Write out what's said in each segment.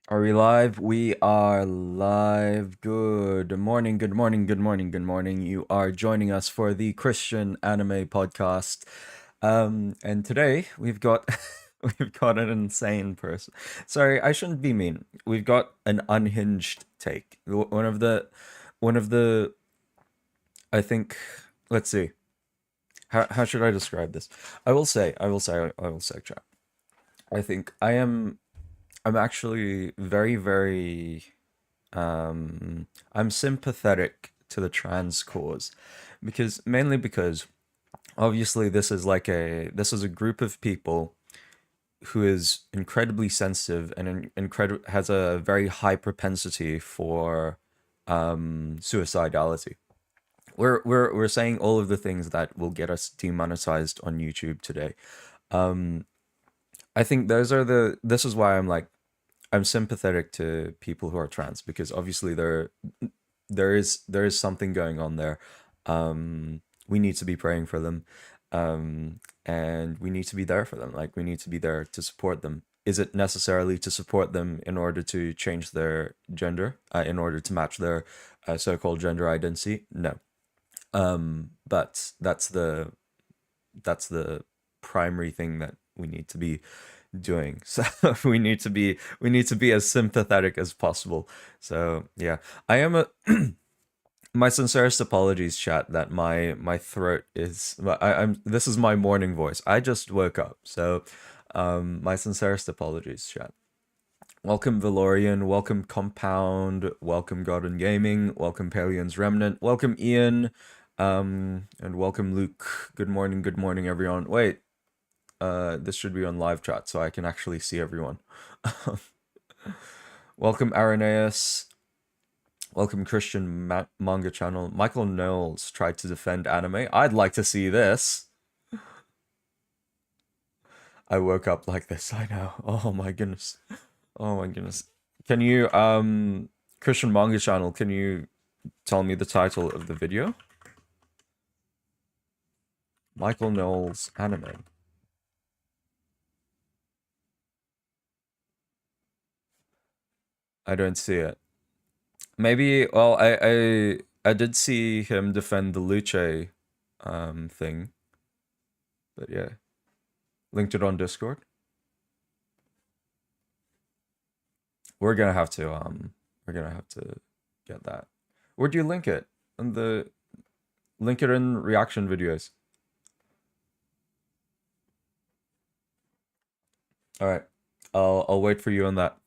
Are we live? We are live. Good morning, good morning, good morning, good morning. You are joining us for the Christian Anime Podcast. And today we've got we've got an insane person. Sorry, I shouldn't be mean. We've got an unhinged take. One of the I think let's see. How should I describe this? I will say, chat. I think I'm actually very I'm sympathetic to the trans cause because obviously this is a group of people who is incredibly sensitive and has a very high propensity for suicidality. We're saying all of the things that will get us demonetized on YouTube today. Um, I think this is why I'm sympathetic to people who are trans because obviously there is something going on there. We need to be praying for them, and we need to be there for them. Like we need to be there to support them. Is it necessarily to support them in order to change their gender, in order to match their so-called gender identity? No. But that's the primary thing that we need to be doing. So we need to be as sympathetic as possible. So yeah, I am a my sincerest apologies, chat. That my throat is. I'm. This is my morning voice. I just woke up, so my sincerest apologies, chat. Welcome Valorian, welcome Compound, welcome Garden Gaming, welcome Paleon's Remnant, welcome Ian, and welcome Luke. Good morning, everyone. Wait, this should be on live chat so I can actually see everyone. Welcome Arenaeus. Welcome Christian Manga Channel. Michael Knowles tried to defend anime. I'd like to see this. I woke up like this. I know. Oh my goodness. Oh my goodness. Can you Christian Manga Channel, can you tell me the title of the video? Michael Knowles anime. I don't see it. Maybe. Well, I did see him defend the Luce thing, but yeah, linked it on Discord. We're gonna have to get that. Where do you link it? In the link it in reaction videos. All right, I'll wait for you on that.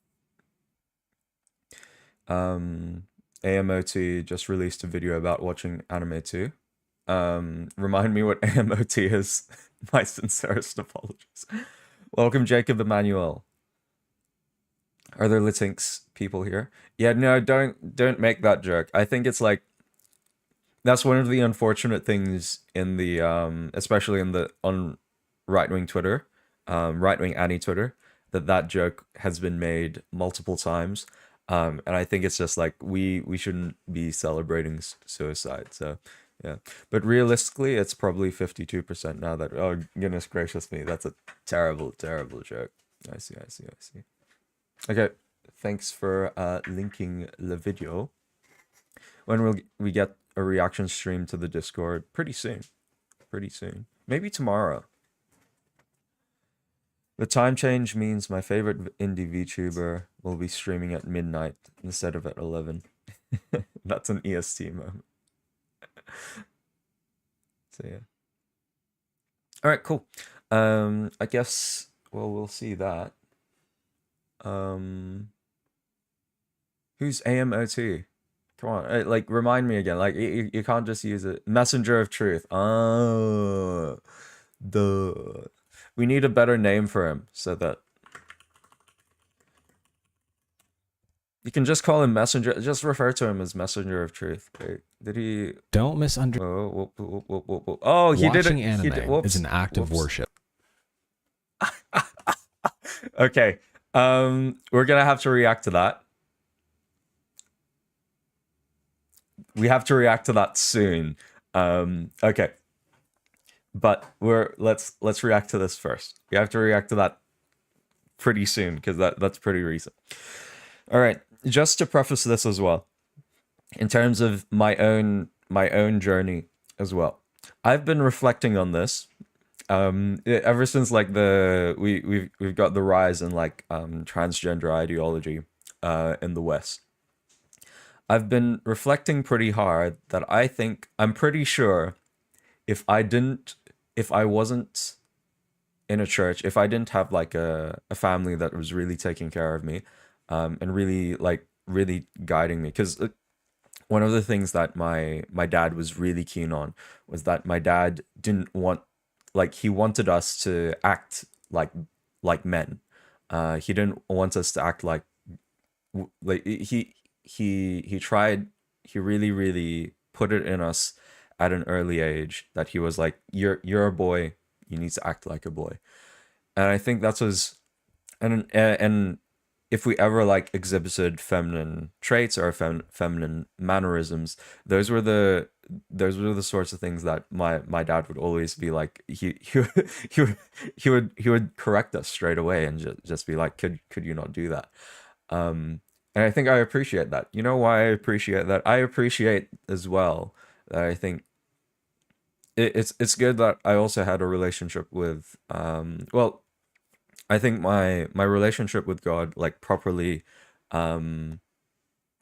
Um, AMOT just released a video about watching anime too. Remind me what AMOT is. My sincerest apologies. Welcome, Jacob Emmanuel. Are there Latinx people here? Yeah, no, don't make that joke. I think it's like that's one of the unfortunate things in the especially in the on right wing Twitter, right wing anti Twitter, that joke has been made multiple times. And I think it's just like we shouldn't be celebrating suicide. So yeah, but realistically, it's probably 52% now. That oh goodness gracious me, that's a terrible joke. I see. Okay, thanks for linking the video. When will we get a reaction stream to the Discord? Pretty soon. Pretty soon. Maybe tomorrow. The time change means my favorite indie VTuber will be streaming at midnight instead of at 11. That's an EST moment. So yeah. All right, cool. I guess well we'll see that. Um, who's AMOT? Come on, like remind me again. Like you can't just use it. Messenger of Truth. Oh, the we need a better name for him so that you can just call him Messenger. Just refer to him as Messenger of Truth. Wait, did he? Don't misunderstand. Oh, whoop. Oh, he did it. Watching anime He did. Whoops. is an act of Whoops. worship. Okay. We're gonna have to react to that. We have to react to that soon. Okay. But let's react to this first. We have to react to that pretty soon because that's pretty recent. All right, just to preface this as well, in terms of my own journey as well, I've been reflecting on this ever since like we've got the rise in like transgender ideology in the West. I've been reflecting pretty hard that I'm pretty sure if I didn't if I wasn't in a church, if I didn't have like a family that was really taking care of me, and really guiding me, because one of the things that my dad was really keen on was that my dad didn't want, like, he wanted us to act like men. He didn't want us to act like he tried, he really put it in us at an early age that he was like, you're a boy, you need to act like a boy. And I think that was, and if we ever like exhibited feminine traits or feminine mannerisms, those were the those were the sorts of things that my dad would always be like, he would correct us straight away and just be like, could you not do that? And I think I appreciate that. You know why I appreciate that? I appreciate as well that I think it's good that I also had a relationship with, well, I think my relationship with God like um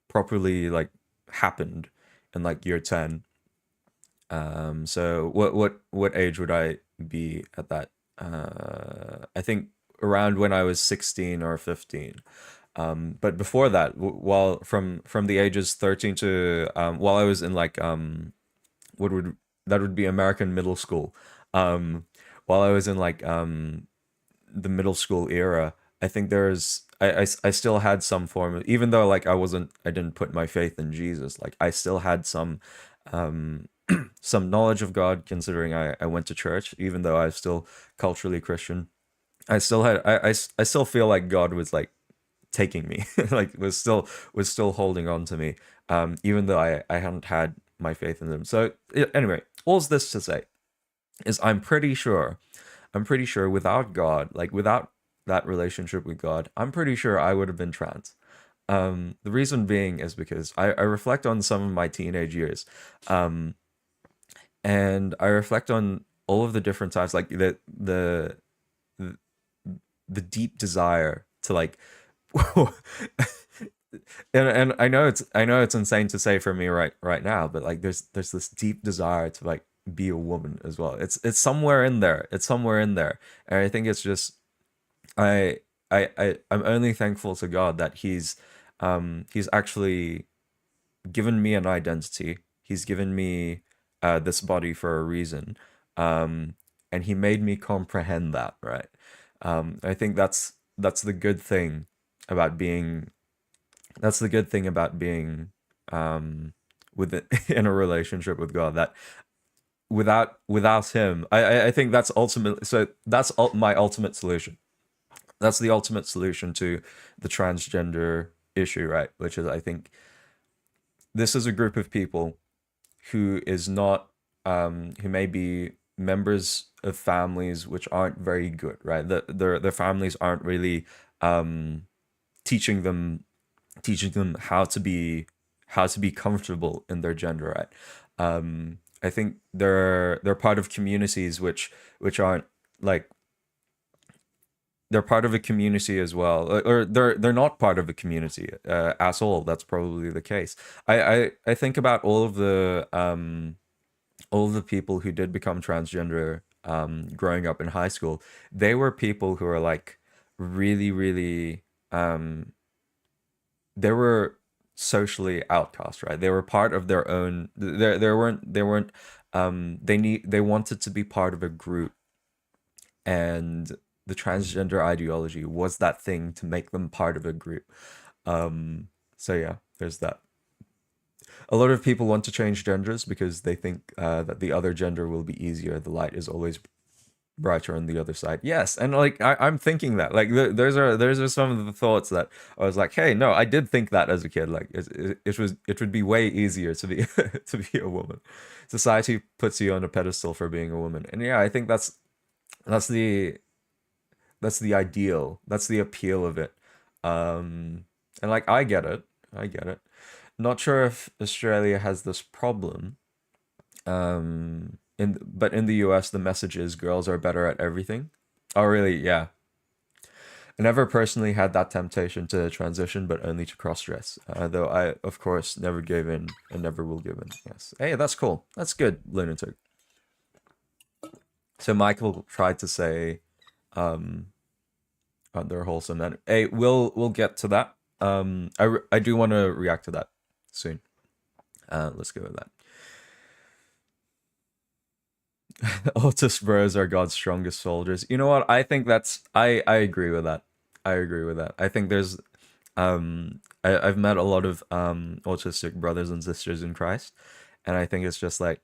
properly like happened in like year 10. So what age would I be at that? I think around when I was 16 or 15. But before that, while from the ages 13 to, while I was in like, what would that would be American middle school. Um, while I was in like the middle school era, I think I still had some form of, even though like I didn't put my faith in Jesus, like I still had um some knowledge of God, considering I went to church, even though I was still culturally Christian. I still feel like God was like taking me, like was still holding on to me, even though I hadn't had my faith in him. So anyway, all's this to say is I'm pretty sure without God, like without that relationship with God, I'm pretty sure I would have been trans. The reason being is because I reflect on some of my teenage years, um, and I reflect on all of the different times, like the, the deep desire to like, and I know it's insane to say for me right now, but like there's this deep desire to like be a woman as well. It's somewhere in there. It's somewhere in there, and I think it's just, I I'm only thankful to God that he's actually given me an identity. He's given me this body for a reason, um, and he made me comprehend that. Right. I think that's the good thing about being that's the good thing about being, um, with it, in a relationship with God. That without him, I think that's ultimately, so that's my ultimate solution. That's the ultimate solution to the transgender issue, right? Which is, I think this is a group of people who is not, who may be members of families which aren't very good, right? Their families aren't really, teaching them teaching them how to be comfortable in their gender, right? I think they're part of communities which aren't like, they're part of a community as well, or they're not part of a community at all. That's probably the case. I think about all of the people who did become transgender, growing up in high school. They were people who are like really, um, they were socially outcast, right? They were part of their own. They weren't. They wanted to be part of a group, and the transgender ideology was that thing to make them part of a group. So yeah, there's that. A lot of people want to change genders because they think that the other gender will be easier. The light is always brighter on the other side. Yes, and like I'm thinking that, like, those are some of the thoughts that I was like, hey, no, I did think that as a kid. Like it would be way easier to be to be a woman. Society puts you on a pedestal for being a woman, and yeah, I think that's the that's the ideal. That's the appeal of it. Um, And like, I get it. I get it. Not sure if Australia has this problem. But in the US, the message is girls are better at everything. Oh, really? Yeah. I never personally had that temptation to transition, but only to cross-dress. Though I, of course, never gave in and never will give in. Yes. Hey, that's cool. That's good, lunatic. So Michael tried to say, um, they're wholesome. And hey, we'll get to that. I do want to react to that soon. Let's go with that. Autist bros are God's strongest soldiers. You know what? I think I agree with that. I agree with that. I think there's I've met a lot of autistic brothers and sisters in Christ, and I think it's just like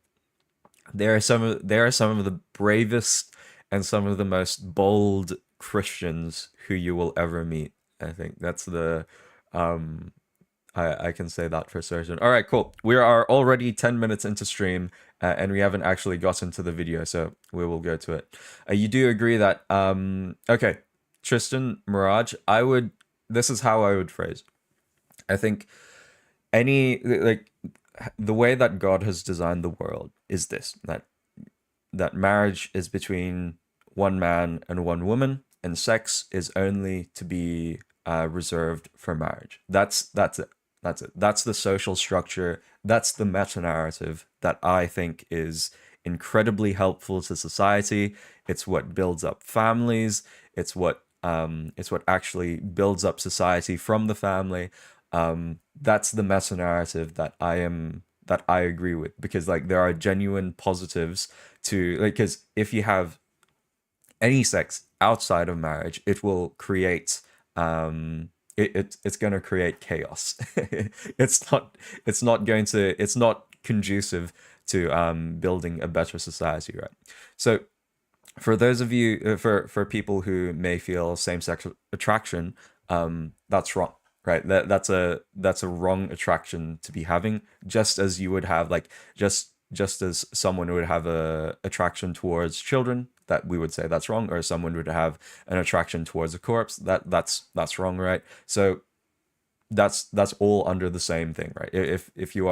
there are some of the bravest and some of the most bold Christians who you will ever meet. I think that's the um I can say that for certain. All right, cool. We are already 10 minutes into stream, and we haven't actually gotten to the video, so we will go to it. You do agree that, okay, Tristan, Mirage, this is how I would phrase. I think like, the way that God has designed the world is this, that marriage is between one man and one woman, and sex is only to be reserved for marriage. That's it. That's it. That's the social structure. That's the meta narrative that I think is incredibly helpful to society. It's what builds up families. It's what actually builds up society from the family. That's the meta narrative that I agree with, because like there are genuine positives to, like, because if you have any sex outside of marriage, it will create it's going to create chaos. It's not conducive to building a better society, right? So for those of you for people who may feel same-sex attraction, that's wrong, right? That's a wrong attraction to be having, just as you would have, like, just as someone would have a attraction towards children, that we would say that's wrong, or someone would have an attraction towards a corpse, that's wrong, right? So that's all under the same thing, right? If you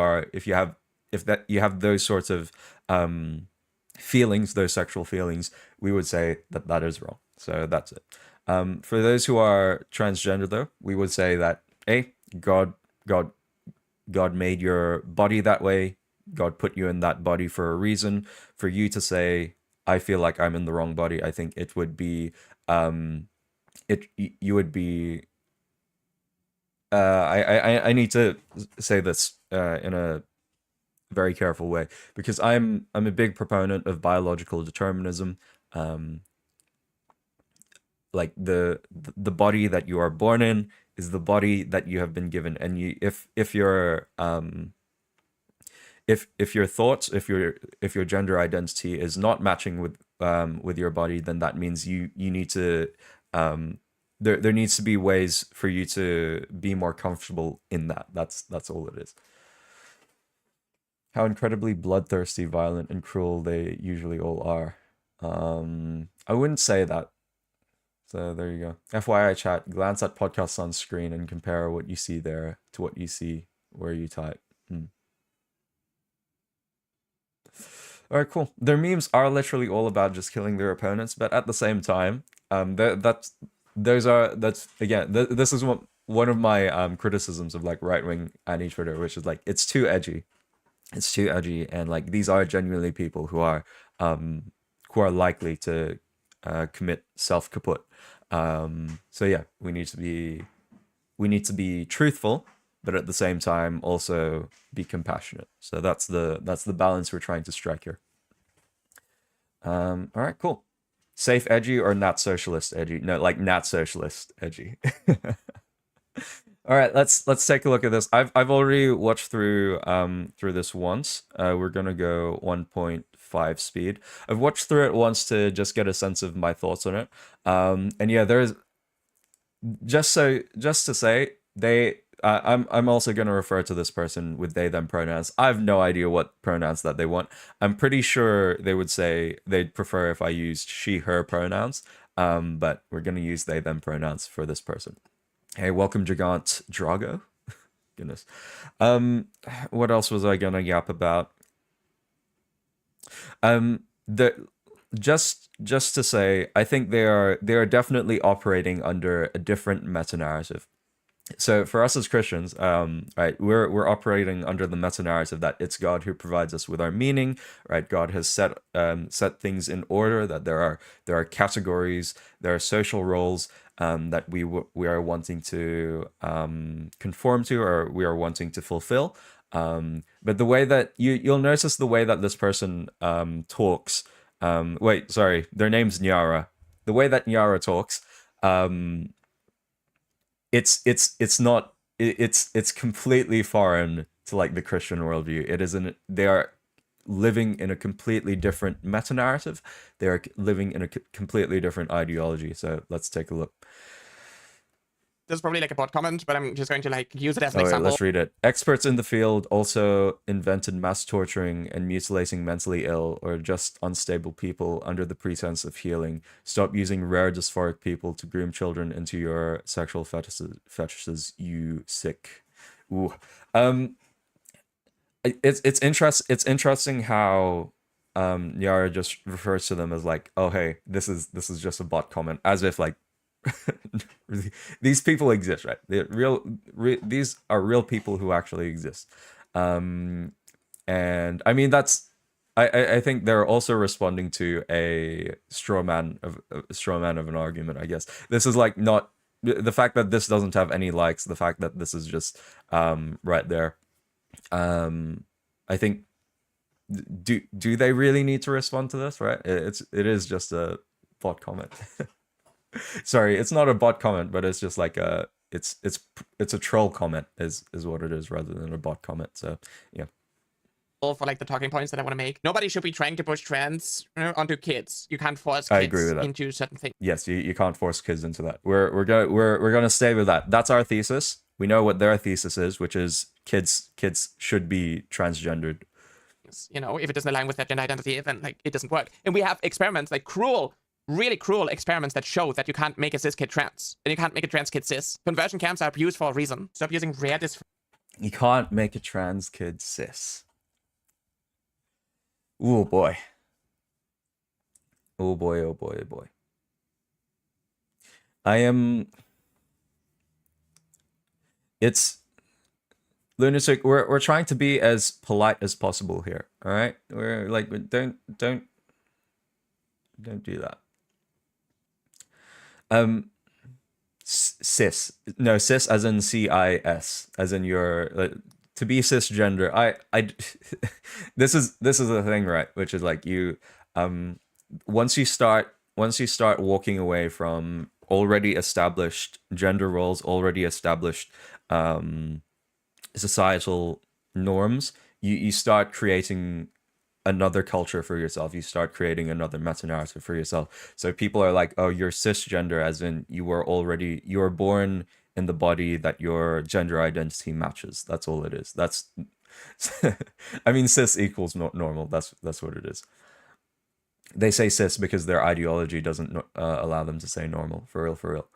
have those sorts of feelings, those sexual feelings, we would say that is wrong. So that's it. For those who are transgender, though, we would say that, hey, God made your body that way. God put you in that body for a reason. For you to say, I feel like I'm in the wrong body, I think it would be you would be I need to say this in a very careful way, because I'm a big proponent of biological determinism. Like the body that you are born in is the body that you have been given, and if your thoughts, if your gender identity is not matching with your body, then that means you need to there needs to be ways for you to be more comfortable in that. That's all it is. How incredibly bloodthirsty, violent, and cruel they usually all are. I wouldn't say that. So there you go. FYI chat, glance at podcasts on screen and compare what you see there to what you see where you type. All right, cool. Their memes are literally all about just killing their opponents, but at the same time, that's again, this is one of my criticisms of like right-wing anti-Twitter, which is like it's too edgy. It's too edgy, and like these are genuinely people who are likely to commit self-kaput. So yeah, we need to be truthful, but at the same time also be compassionate. So that's the balance we're trying to strike here. All right, cool. Safe edgy or not socialist edgy? No, like not socialist edgy. All right, let's take a look at this. I've already watched through this once. We're gonna go 1.5 speed. I've watched through it once to just get a sense of my thoughts on it. And yeah, there's just to say I'm also going to refer to this person with they them pronouns. I have no idea what pronouns that they want. I'm pretty sure they would say they'd prefer if I used she her pronouns, but we're going to use they them pronouns for this person. Hey, welcome, Gigant Drago. Goodness. What else was I gonna yap about? The just to say, I think they are definitely operating under a different meta narrative. So for us as Christians, right, we're operating under the meta narrative that it's God who provides us with our meaning, right? God has set things in order. That there are categories, there are social roles that we are wanting to conform to, or we are wanting to fulfill. But the way that you'll notice the way that this person talks. Wait, sorry, their name's Nyara. The way that Nyara talks. It's not it's completely foreign to like the Christian worldview. It isn't. They are living in a completely different meta narrative. They are living in a completely different ideology. So let's take a look. This is probably like a bot comment, but I'm just going to like use it as an Oh, wait, example. let's read it. Experts in the field also invented mass torturing and mutilating mentally ill or just unstable people under the pretense of healing. Stop using rare dysphoric people to groom children into your sexual fetishes, you sick. Ooh. It's interesting how Yara just refers to them as like, oh hey, this is just a bot comment, as if like these people exist, right? These are real people who actually exist. And I mean that's I think they're also responding to a straw man of an argument, I guess. This is like not the fact that this doesn't have any likes, the fact that this is just right there. I think do they really need to respond to this, right? It is just a bot comment. Sorry, it's not a bot comment, but it's just like it's a troll comment is what it is, rather than a bot comment. So yeah. For like the talking points that I want to make. Nobody should be trying to push trans onto kids. You can't force I agree kids with that. into certain things. Yes, you can't force kids into that. We're gonna stay with that. That's our thesis. We know what their thesis is, which is kids should be transgendered. You know, if it doesn't align with their gender identity, then like it doesn't work. And we have experiments, like really cruel experiments that show that you can't make a cis kid trans, and you can't make a trans kid cis. Conversion camps are abused for a reason. Stop using rare You can't make a trans kid cis. Oh boy. Oh boy, oh boy, oh boy. It's lunatic. We're trying to be as polite as possible here. All right, we're like, don't do that. Cis, no, cis as in CIS, as in your to be cisgender. I this is the thing, right? Which is like you once you start walking away from already established gender roles, already established societal norms, you start creating another culture for yourself. You start creating another meta narrative for yourself. So people are like, oh, you're cisgender, as in you were born in the body that your gender identity matches. That's all it is. That's I mean, cis equals normal. That's what it is. They say cis because their ideology doesn't allow them to say normal. For real.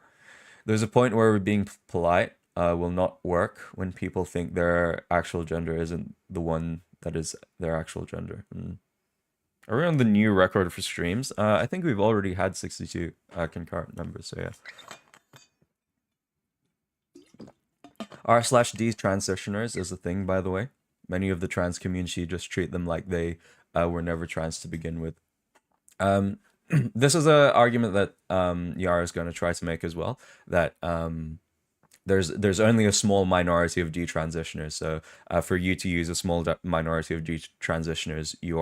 There's a point where being polite will not work when people think their actual gender isn't the one that is their actual gender. Are we on the new record for streams? I think we've already had 62 concurrent numbers, so yeah. R/D transitioners is a thing, by the way. Many of the trans community just treat them like they were never trans to begin with. This is an argument that Yara is going to try to make as well, that there's only a small minority of detransitioners. So for you to use a small minority of detransitioners, you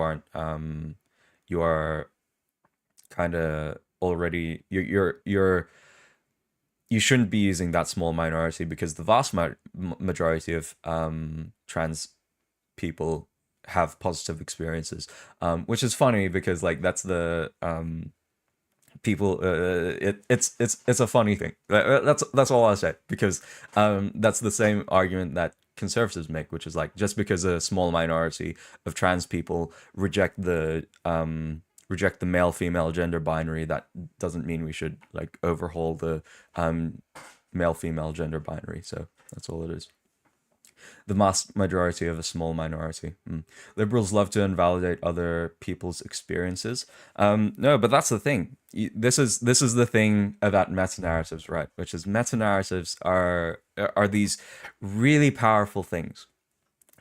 are kind of already you shouldn't be using that small minority, because the vast majority of trans people have positive experiences, which is funny because like that's the people it's a funny thing. That's all I'll say, because that's the same argument that conservatives make, which is like, just because a small minority of trans people reject the male female gender binary, that doesn't mean we should like overhaul the male-female gender binary. So that's all it is. The mass majority of a small minority. Liberals love to invalidate other people's experiences. No, but that's the thing. This is the thing about meta-narratives, right? Which is meta-narratives are these really powerful things,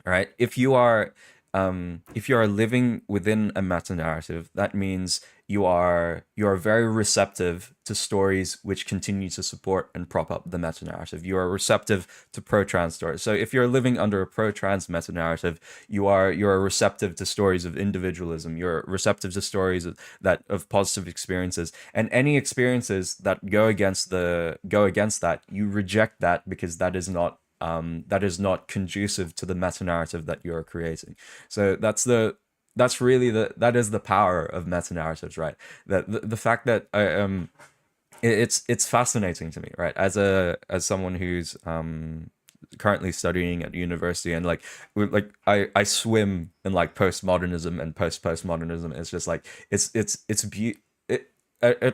right? If you are living within a meta-narrative, that means you are very receptive to stories which continue to support and prop up the meta-narrative. You are receptive to pro-trans stories. So if you're living under a pro-trans meta-narrative, you are receptive to stories of individualism. You're receptive to stories of positive experiences, and any experiences that go against that, you reject that, because that is not conducive to the meta-narrative that you're creating. So that is the power of meta-narratives, right? That the fact that it's fascinating to me, right? As someone who's currently studying at university, and I swim in like postmodernism and postmodernism. It's just like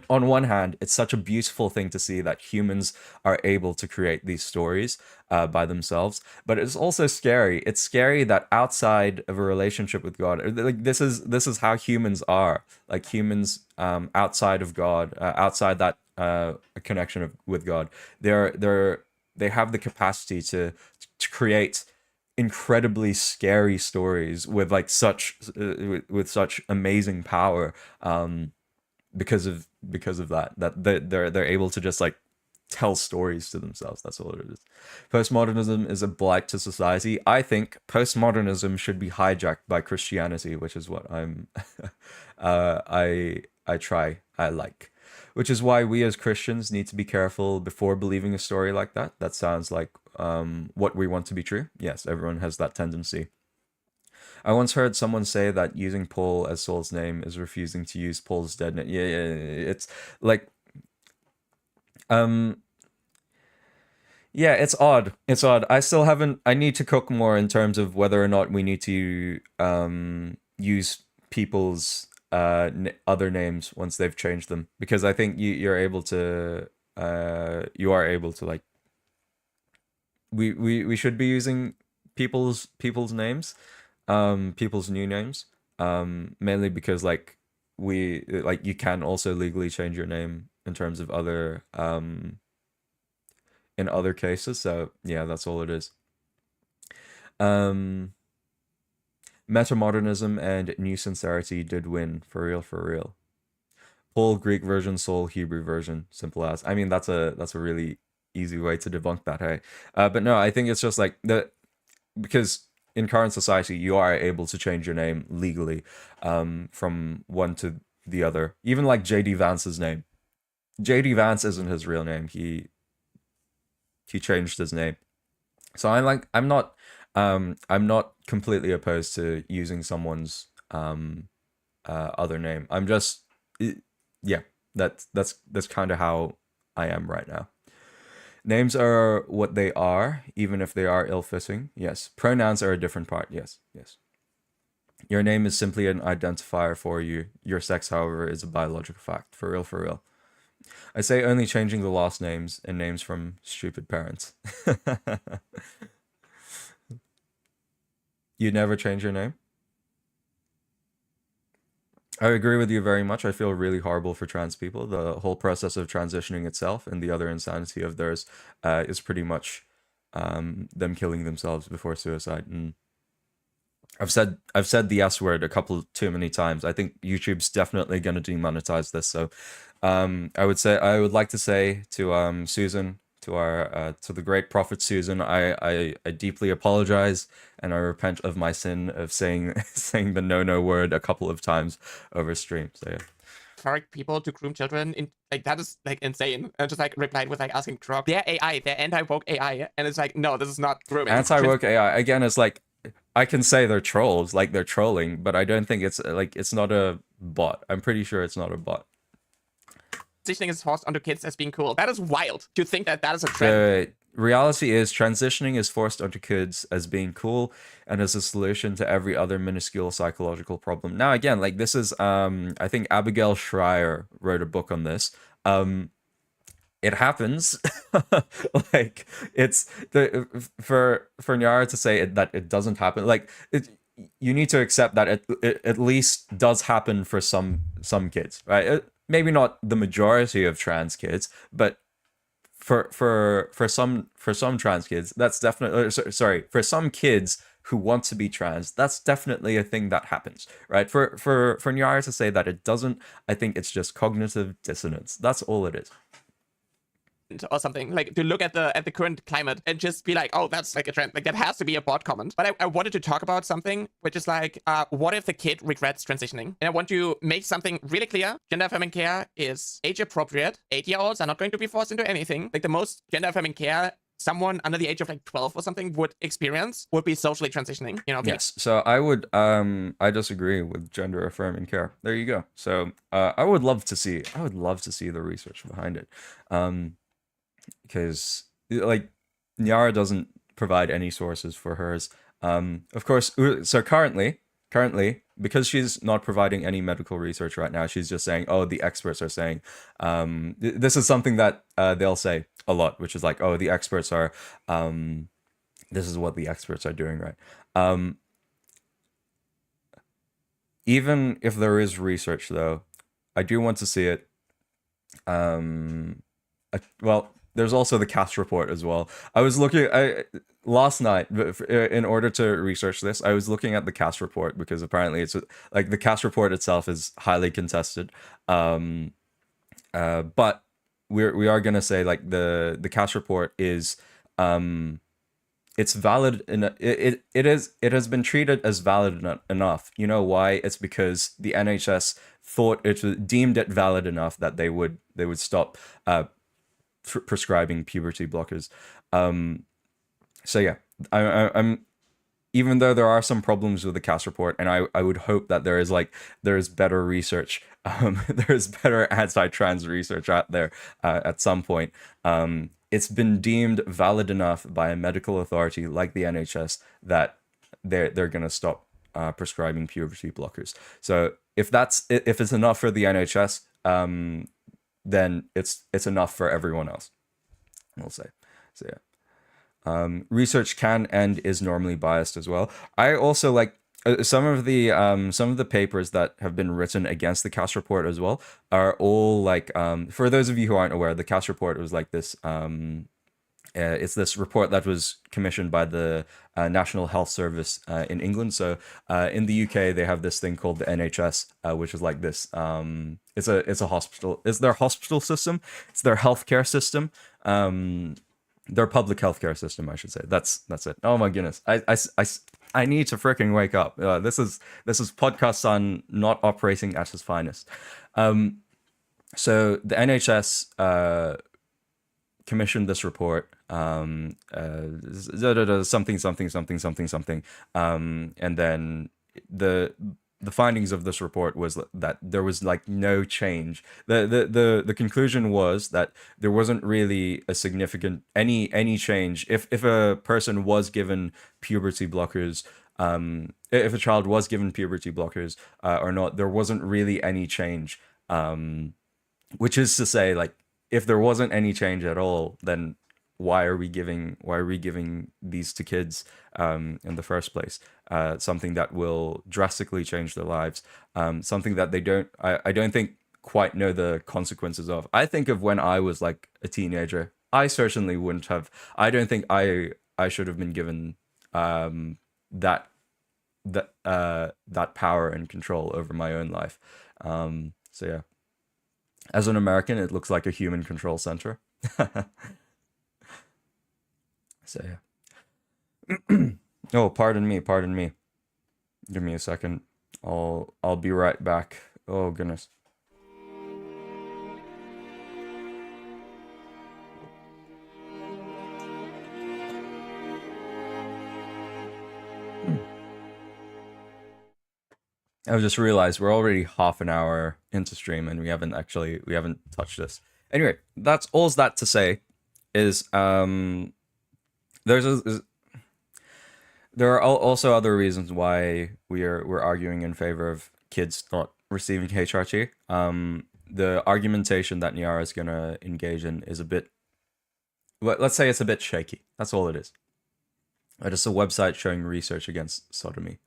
on one hand, it's such a beautiful thing to see that humans are able to create these stories by themselves, but it's also scary. It's scary that outside of a relationship with God, like this is how humans are. Like humans outside of God, outside that connection with God, they have the capacity to create incredibly scary stories with like such amazing power. Because of that they're able to just like tell stories to themselves. That's all it is. Postmodernism is a blight to society. I think postmodernism should be hijacked by Christianity, which is what I'm I like. Which is why we as Christians need to be careful before believing a story like that. That sounds like what we want to be true. Yes, everyone has that tendency. I once heard someone say that using Paul as Saul's name is refusing to use Paul's dead name. Yeah, it's like, yeah, it's odd. It's odd. I need to cook more in terms of whether or not we need to use people's other names once they've changed them, because I think you are able to like, we should be using people's names. People's new names, mainly because like you can also legally change your name in terms of other in other cases. So yeah, that's all it is. Metamodernism and new sincerity did win, for real. Paul Greek version, Saul Hebrew version, simple as. I mean, that's a really easy way to debunk that, hey. But no, I think it's just like because in current society, you are able to change your name legally from one to the other. Even like JD Vance's name. JD Vance isn't his real name. He changed his name. So I'm not completely opposed to using someone's other name. I'm just yeah, that's kind of how I am right now. Names are what they are, even if they are ill-fitting. Yes. Pronouns are a different part. Yes. Your name is simply an identifier for you. Your sex, however, is a biological fact. For real. I say only changing the last names and names from stupid parents. You never change your name? I agree with you very much. I feel really horrible for trans people. The whole process of transitioning itself and the other insanity of theirs is pretty much them killing themselves before suicide. And I've said the S word a couple too many times. I think YouTube's definitely going to demonetize this. So I would like to say to Susan, to the great prophet Susan, I deeply apologize, and I repent of my sin of saying the no word a couple of times over stream. So yeah. For people to groom children, in like that is like insane. And just like replied with like asking Grok, they're AI, they're anti-woke AI, and it's like, no, this is not grooming. Anti-woke AI again. It's like, I can say they're trolls, like they're trolling, but I don't think it's like, it's not a bot. I'm pretty sure it's not a bot. Transitioning is forced onto kids as being cool. That is wild to think that is a trend. The reality is transitioning is forced onto kids as being cool and as a solution to every other minuscule psychological problem. Now, again, like this is, I think Abigail Schreier wrote a book on this. it happens. Like it's the for Nyara to say that it doesn't happen, like you need to accept that it at least does happen for some kids, right? Maybe not the majority of trans kids, but for some trans kids, that's definitely, sorry, for some kids who want to be trans, that's definitely a thing that happens, right? For Nyara to say that it doesn't, I think it's just cognitive dissonance. That's all it is. Or something, like to look at the current climate and just be like, oh, that's like a trend, like that has to be a bot comment. But I wanted to talk about something which is like, what if the kid regrets transitioning? And I want to make something really clear. Gender affirming care is age appropriate. 8-year-olds are not going to be forced into anything. Like the most gender affirming care someone under the age of like 12 or something would experience would be socially transitioning, you know? Yes. So I disagree with gender affirming care. There you go. So I would love to see the research behind it. Because like Nyara doesn't provide any sources for hers. Of course, so currently, because she's not providing any medical research right now, she's just saying, oh, the experts are saying. This is something that they'll say a lot, which is like, oh, the experts are, this is what the experts are doing, right? Even if there is research, though, I do want to see it. Well, there's also the cast report as well. I was looking last night in order to research this. I was looking at the cast report because apparently it's like the cast report itself is highly contested. But we are gonna say like the cast report is it's valid in it has been treated as valid enough. You know why? It's because the NHS thought it was deemed it valid enough that they would stop prescribing puberty blockers. So yeah, I'm even though there are some problems with the cast report, and I would hope that there is better research, there is better anti-trans research out there at some point. It's been deemed valid enough by a medical authority like the NHS that they're gonna stop prescribing puberty blockers. So if it's enough for the NHS, then it's enough for everyone else, we'll say. So yeah, research can and is normally biased as well. I also like some of the papers that have been written against the cast report as well are all like, for those of you who aren't aware, the cast report was like this. It's this report that was commissioned by the National Health Service in England. So in the UK, they have this thing called the NHS, which is like this. It's a hospital. It's their hospital system. It's their healthcare system. Their public healthcare system, I should say. That's it. Oh my goodness. I need to freaking wake up. This is podcasts on not operating at his finest. So the NHS commissioned this report, something, and then the findings of this report was that there was like no change. The conclusion was that there wasn't really a significant any change if a person was given puberty blockers, if a child was given puberty blockers or not. There wasn't really any change, which is to say, like, if there wasn't any change at all, then why are we giving these to kids in the first place? Something that will drastically change their lives, something that I don't think quite know the consequences of. I think of when I was like a teenager, I certainly wouldn't have. I don't think I should have been given that power and control over my own life. So yeah. As an American, it looks like a human control center. So yeah. Oh, pardon me. Give me a second. I'll be right back. Oh goodness. I just realized we're already half an hour into stream and we haven't touched this. Anyway, that's all that to say is there are also other reasons why we're arguing in favor of kids not receiving HRT. the argumentation that Nyara is gonna engage in is a bit, let's say it's a bit shaky. That's all it is. It's a website showing research against sodomy.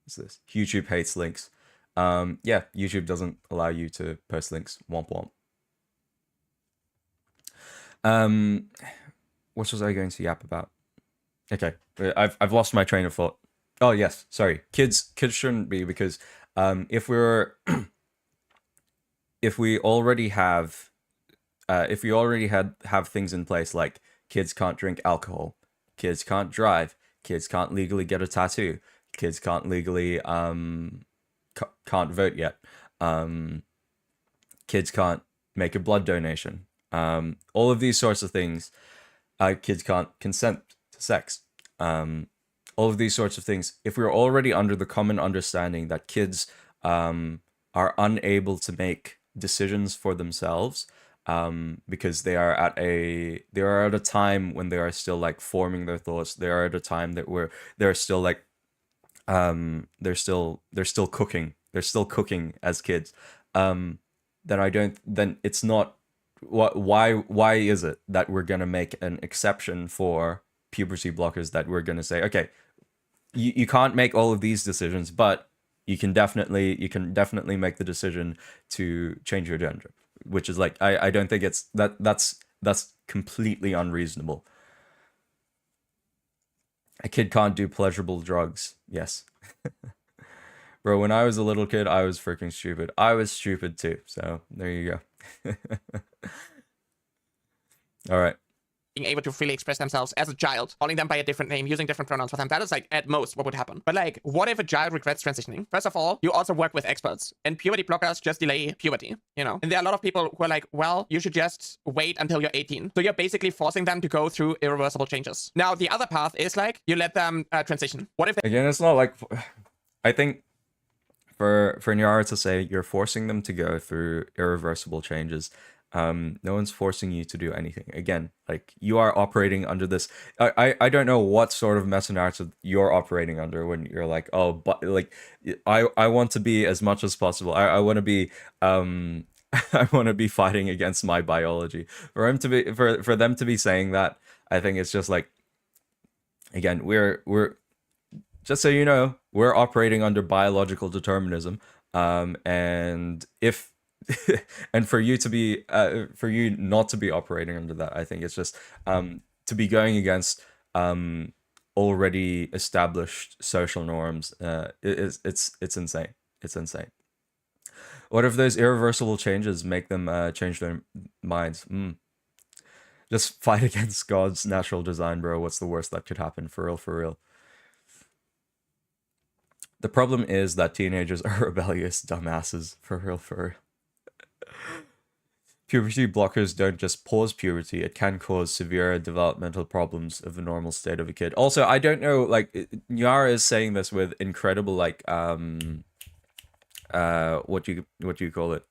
What's this? YouTube hates links. Yeah, YouTube doesn't allow you to post links. Womp womp. What was I going to yap about? Okay, I've lost my train of thought. Oh yes, sorry. Kids shouldn't be, because if we're if we already have have things in place like kids can't drink alcohol, kids can't drive, kids can't legally get a tattoo, kids can't legally can't vote yet, kids can't make a blood donation, all of these sorts of things, kids can't consent to sex, all of these sorts of things. If we're already under the common understanding that kids are unable to make decisions for themselves, because they are at a time when they are still like forming their thoughts, they are at a time that where they're still like they're still cooking as kids, then it's not, why is it that we're going to make an exception for puberty blockers, that we're going to say, okay, you can't make all of these decisions, but you can definitely make the decision to change your gender, which is like, I don't think it's that's completely unreasonable. A kid can't do pleasurable drugs. Yes. Bro, when I was a little kid, I was freaking stupid. I was stupid too. So there you go. All right. Being able to freely express themselves as a child, calling them by a different name, using different pronouns for them. That is like at most what would happen. But like, what if a child regrets transitioning? First of all, you also work with experts, and puberty blockers just delay puberty, you know? And there are a lot of people who are like, well, you should just wait until you're 18. So you're basically forcing them to go through irreversible changes. Now, the other path is like, you let them transition. What if they— Again, it's not like, I think for Nyara to say you're forcing them to go through irreversible changes, no one's forcing you to do anything. Again, like, you are operating under this, I don't know what sort of meta narrative you're operating under when you're like, oh, but like, I want to be as much as possible, I want to be I want to be fighting against my biology. For him to be for them to be saying that, I think it's just like, again, we're just so you know, we're operating under biological determinism, and if and for you to be for you not to be operating under that, I think it's just to be going against already established social norms. It's insane. It's insane. What if those irreversible changes make them change their minds? Just fight against God's natural design, bro. What's the worst that could happen? For real, for real. The problem is that teenagers are rebellious dumbasses. For real, for real. Puberty blockers don't just pause puberty, it can cause severe developmental problems of the normal state of a kid. Also, I don't know, like, Nyara is saying this with incredible, like, what do you call it?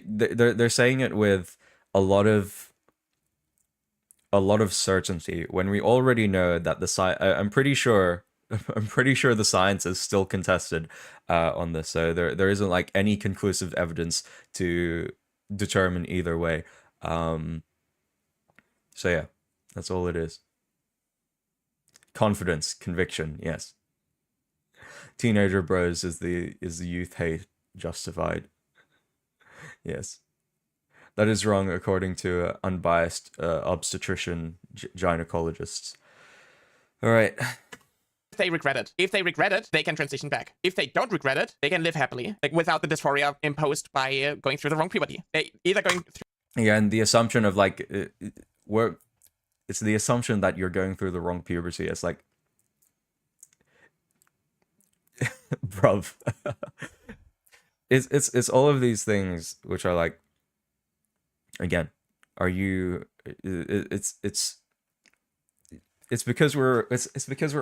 They're saying it with a lot of certainty, when we already know that I'm pretty sure the science is still contested on this, so there isn't like any conclusive evidence to determine either way. So yeah, that's all it is. Confidence, conviction, yes. Teenager bros is the youth hate justified? Yes. That is wrong according to unbiased obstetrician gynecologists. All right. If they regret it. If they regret it, they can transition back. If they don't regret it, they can live happily, like without the dysphoria imposed by going through the wrong puberty. They either going through— Yeah, and the assumption of like, it's the assumption that you're going through the wrong puberty. It's like, bruv. It's all of these things which are like, again, are you? It's it's because we're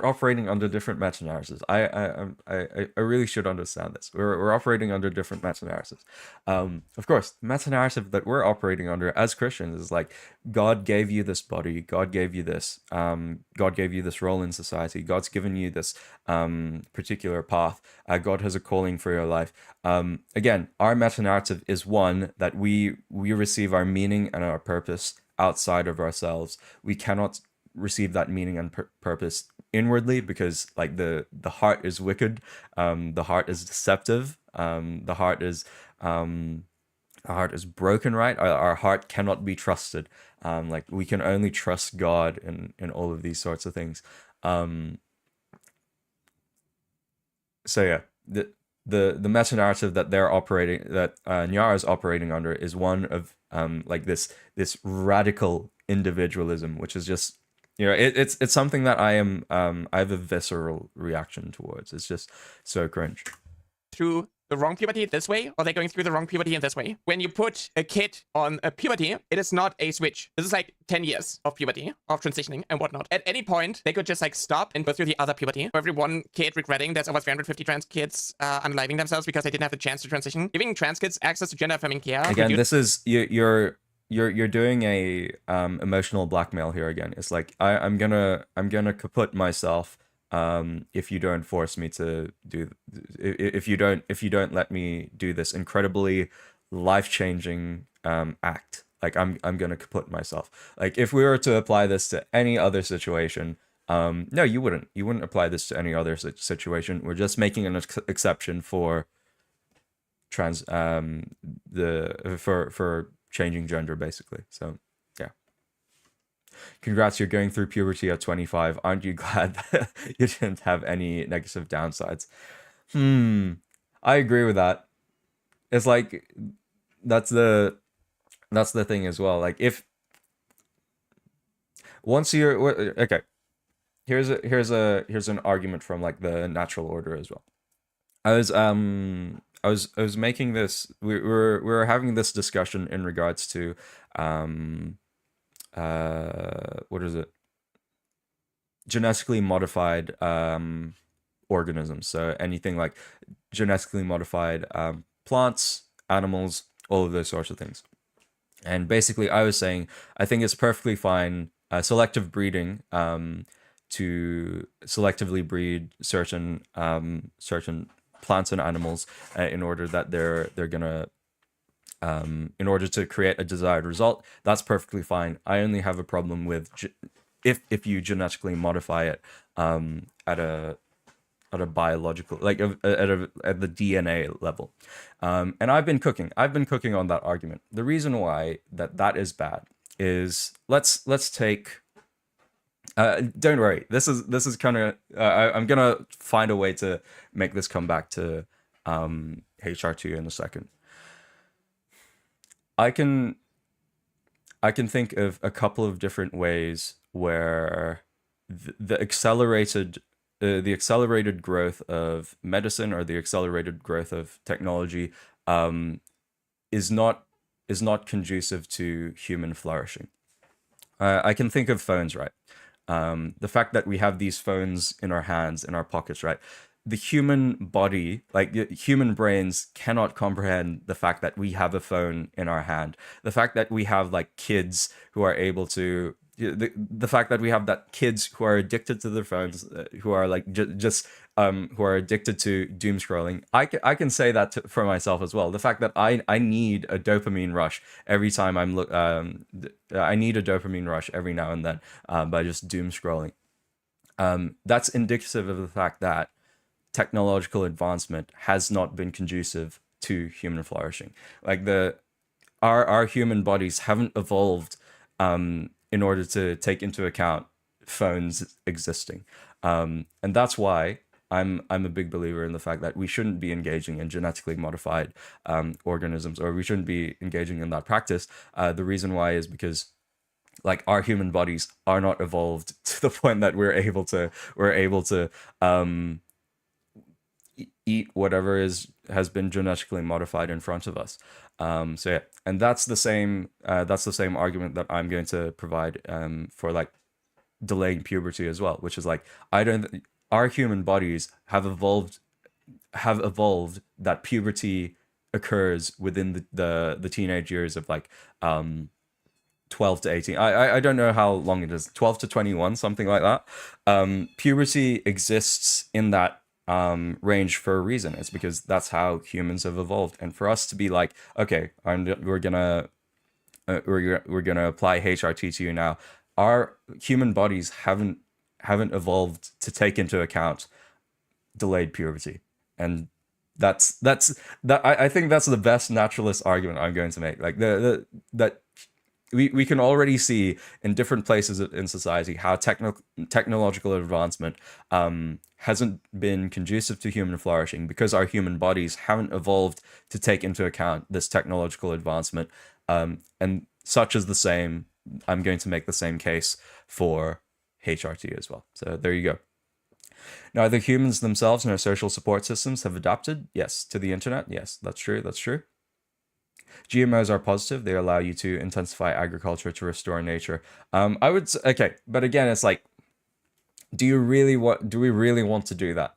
operating under different meta narratives. I really should understand this. We're operating under different meta narratives. Of course, the meta narrative that we're operating under as Christians is like, God gave you this body, God gave you this, God gave you this role in society, God's given you this particular path. God has a calling for your life. Again, our meta narrative is one that we receive our meaning and our purpose outside of ourselves. We cannot receive that meaning and purpose inwardly, because like the heart is wicked, the heart is deceptive, the heart is broken, right? Our heart cannot be trusted. Like we can only trust God in all of these sorts of things. So yeah, the meta narrative that Nyara is operating under is one of like this radical individualism, which is just, you know, it's something that I have a visceral reaction towards. It's just so cringe. Through the wrong puberty this way, or they're going through the wrong puberty in this way. When you put a kid on a puberty, it is not a switch. This is like 10 years of puberty, of transitioning and whatnot. At any point, they could just like stop and go through the other puberty. For every one kid regretting there's over 350 trans kids unaliving themselves because they didn't have the chance to transition. Giving trans kids access to gender affirming care. Again, this is you're doing a emotional blackmail here again. It's like I'm gonna kaput myself if you don't force me to do, if you don't let me do this incredibly life-changing act. Like I'm gonna kaput myself. Like if we were to apply this to any other situation, no, you wouldn't apply this to any other situation. We're just making an exception for trans for changing gender, basically. So yeah, congrats, you're going through puberty at 25. Aren't you glad that you didn't have any negative downsides? I agree with that. It's like that's the thing as well. Like if once you're okay, here's an argument from like the natural order as well. I was making this, we were having this discussion in regards to what is it, genetically modified organisms. So anything like genetically modified plants, animals, all of those sorts of things. And basically I was saying I think it's perfectly fine selective breeding to selectively breed certain plants and animals in order that they're gonna in order to create a desired result. That's perfectly fine. I only have a problem with if you genetically modify it at a biological, like at the DNA level. And I've been cooking on that argument. The reason why that is bad is let's take don't worry, this is kind of I'm gonna find a way to make this come back to HR2 in a second. I can think of a couple of different ways where the accelerated growth of medicine, or the accelerated growth of technology is not conducive to human flourishing. I can think of phones, right? The fact that we have these phones in our hands, in our pockets, right? The human body, like human brains, cannot comprehend the fact that we have a phone in our hand. The fact that we have like kids who are able to, the fact that we have that kids who are addicted to their phones, who are like who are addicted to doom scrolling. I can say that for myself as well. The fact that I need a dopamine rush every time I need a dopamine rush every now and then by just doom scrolling. That's indicative of the fact that technological advancement has not been conducive to human flourishing. Like our human bodies haven't evolved in order to take into account phones existing, and that's why I'm a big believer in the fact that we shouldn't be engaging in genetically modified organisms, or we shouldn't be engaging in that practice. The reason why is because like our human bodies are not evolved to the point that we're able to eat whatever has been genetically modified in front of us. So yeah, and that's the same argument that I'm going to provide for like delaying puberty as well, which is like, our human bodies have evolved that puberty occurs within the teenage years of like 12 to 18. I don't know how long it is, 12 to 21, something like that. Puberty exists in that range for a reason. It's because that's how humans have evolved. And for us to be like, okay, we're gonna apply HRT to you now. Our human bodies haven't evolved to take into account delayed puberty, and I think that's the best naturalist argument I'm going to make. Like that we can already see in different places in society how technological advancement hasn't been conducive to human flourishing because our human bodies haven't evolved to take into account this technological advancement. And such is the same. I'm going to make the same case for HRT as well. So there you go. Neither humans themselves nor social support systems have adapted, yes, to the internet. Yes, that's true. That's true. GMOs are positive. They allow you to intensify agriculture to restore nature. I would say, okay, but again, it's like, do we really want to do that?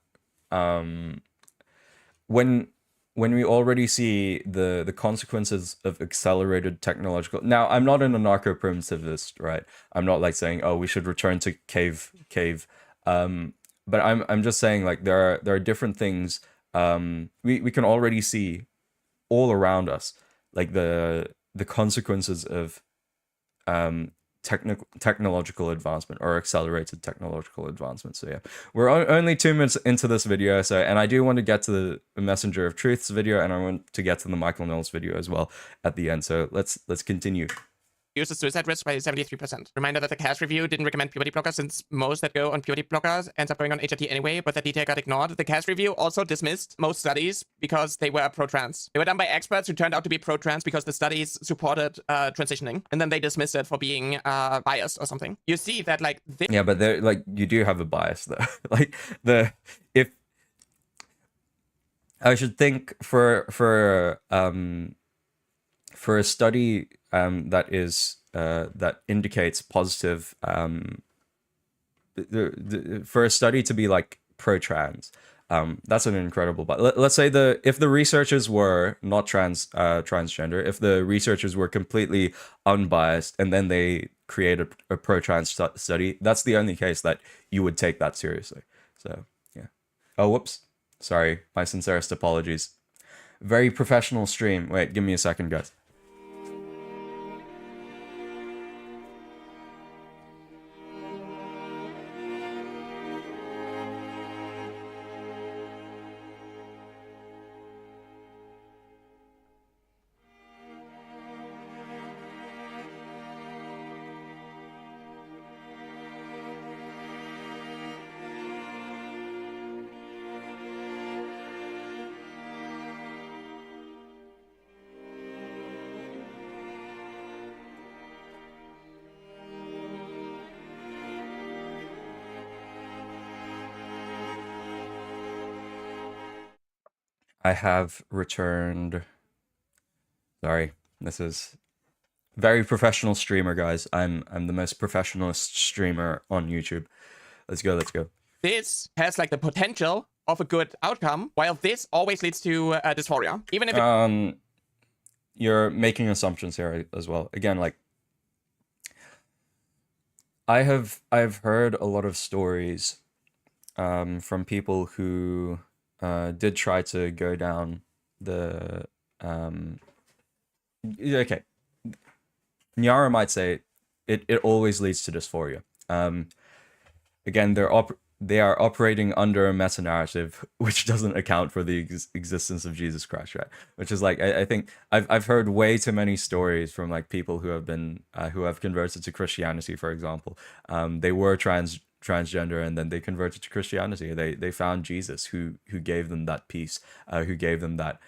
When we already see the consequences of accelerated technological. Now, I'm not an anarcho-primitivist, right? I'm not like saying, oh, we should return to cave. But I'm just saying, like, there are different things we can already see all around us, like the consequences of technological advancement or accelerated technological advancement. So yeah, we're only 2 minutes into this video, so, and I do want to get to the Messenger of Truth's video, and I want to get to the Michael Knowles video as well at the end. So let's continue. Reduces suicide risk by 73%. Reminder that the CAS review didn't recommend puberty blockers, since most that go on puberty blockers ends up going on HRT anyway, but that detail got ignored. The CAS review also dismissed most studies because they were pro-trans. They were done by experts who turned out to be pro-trans because the studies supported transitioning, and then they dismissed it for being biased or something. You see that, like, yeah, but they're like, you do have a bias though. Like if I should think for a study that is that indicates positive, for a study to be like pro-trans, that's an incredible. But let's say if the researchers were not transgender, if the researchers were completely unbiased, and then they created a pro-trans study, that's the only case that you would take that seriously. So yeah. Oh, whoops. Sorry. My sincerest apologies. Very professional stream. Wait, give me a second, guys. I have returned. Sorry, this is very professional streamer, guys. I'm the most professionalist streamer on YouTube. Let's go. this has like the potential of a good outcome, while this always leads to dysphoria. Even if it you're making assumptions here as well. Again, like I've heard a lot of stories from people who did try to go down the okay. Nyara might say it always leads to dysphoria. Again, they are operating under a meta narrative which doesn't account for the existence of Jesus Christ, right? Which is like I think I've heard way too many stories from like people who have been who have converted to Christianity, for example. They were transgender and then they converted to Christianity. They found Jesus who gave them that peace, who gave them that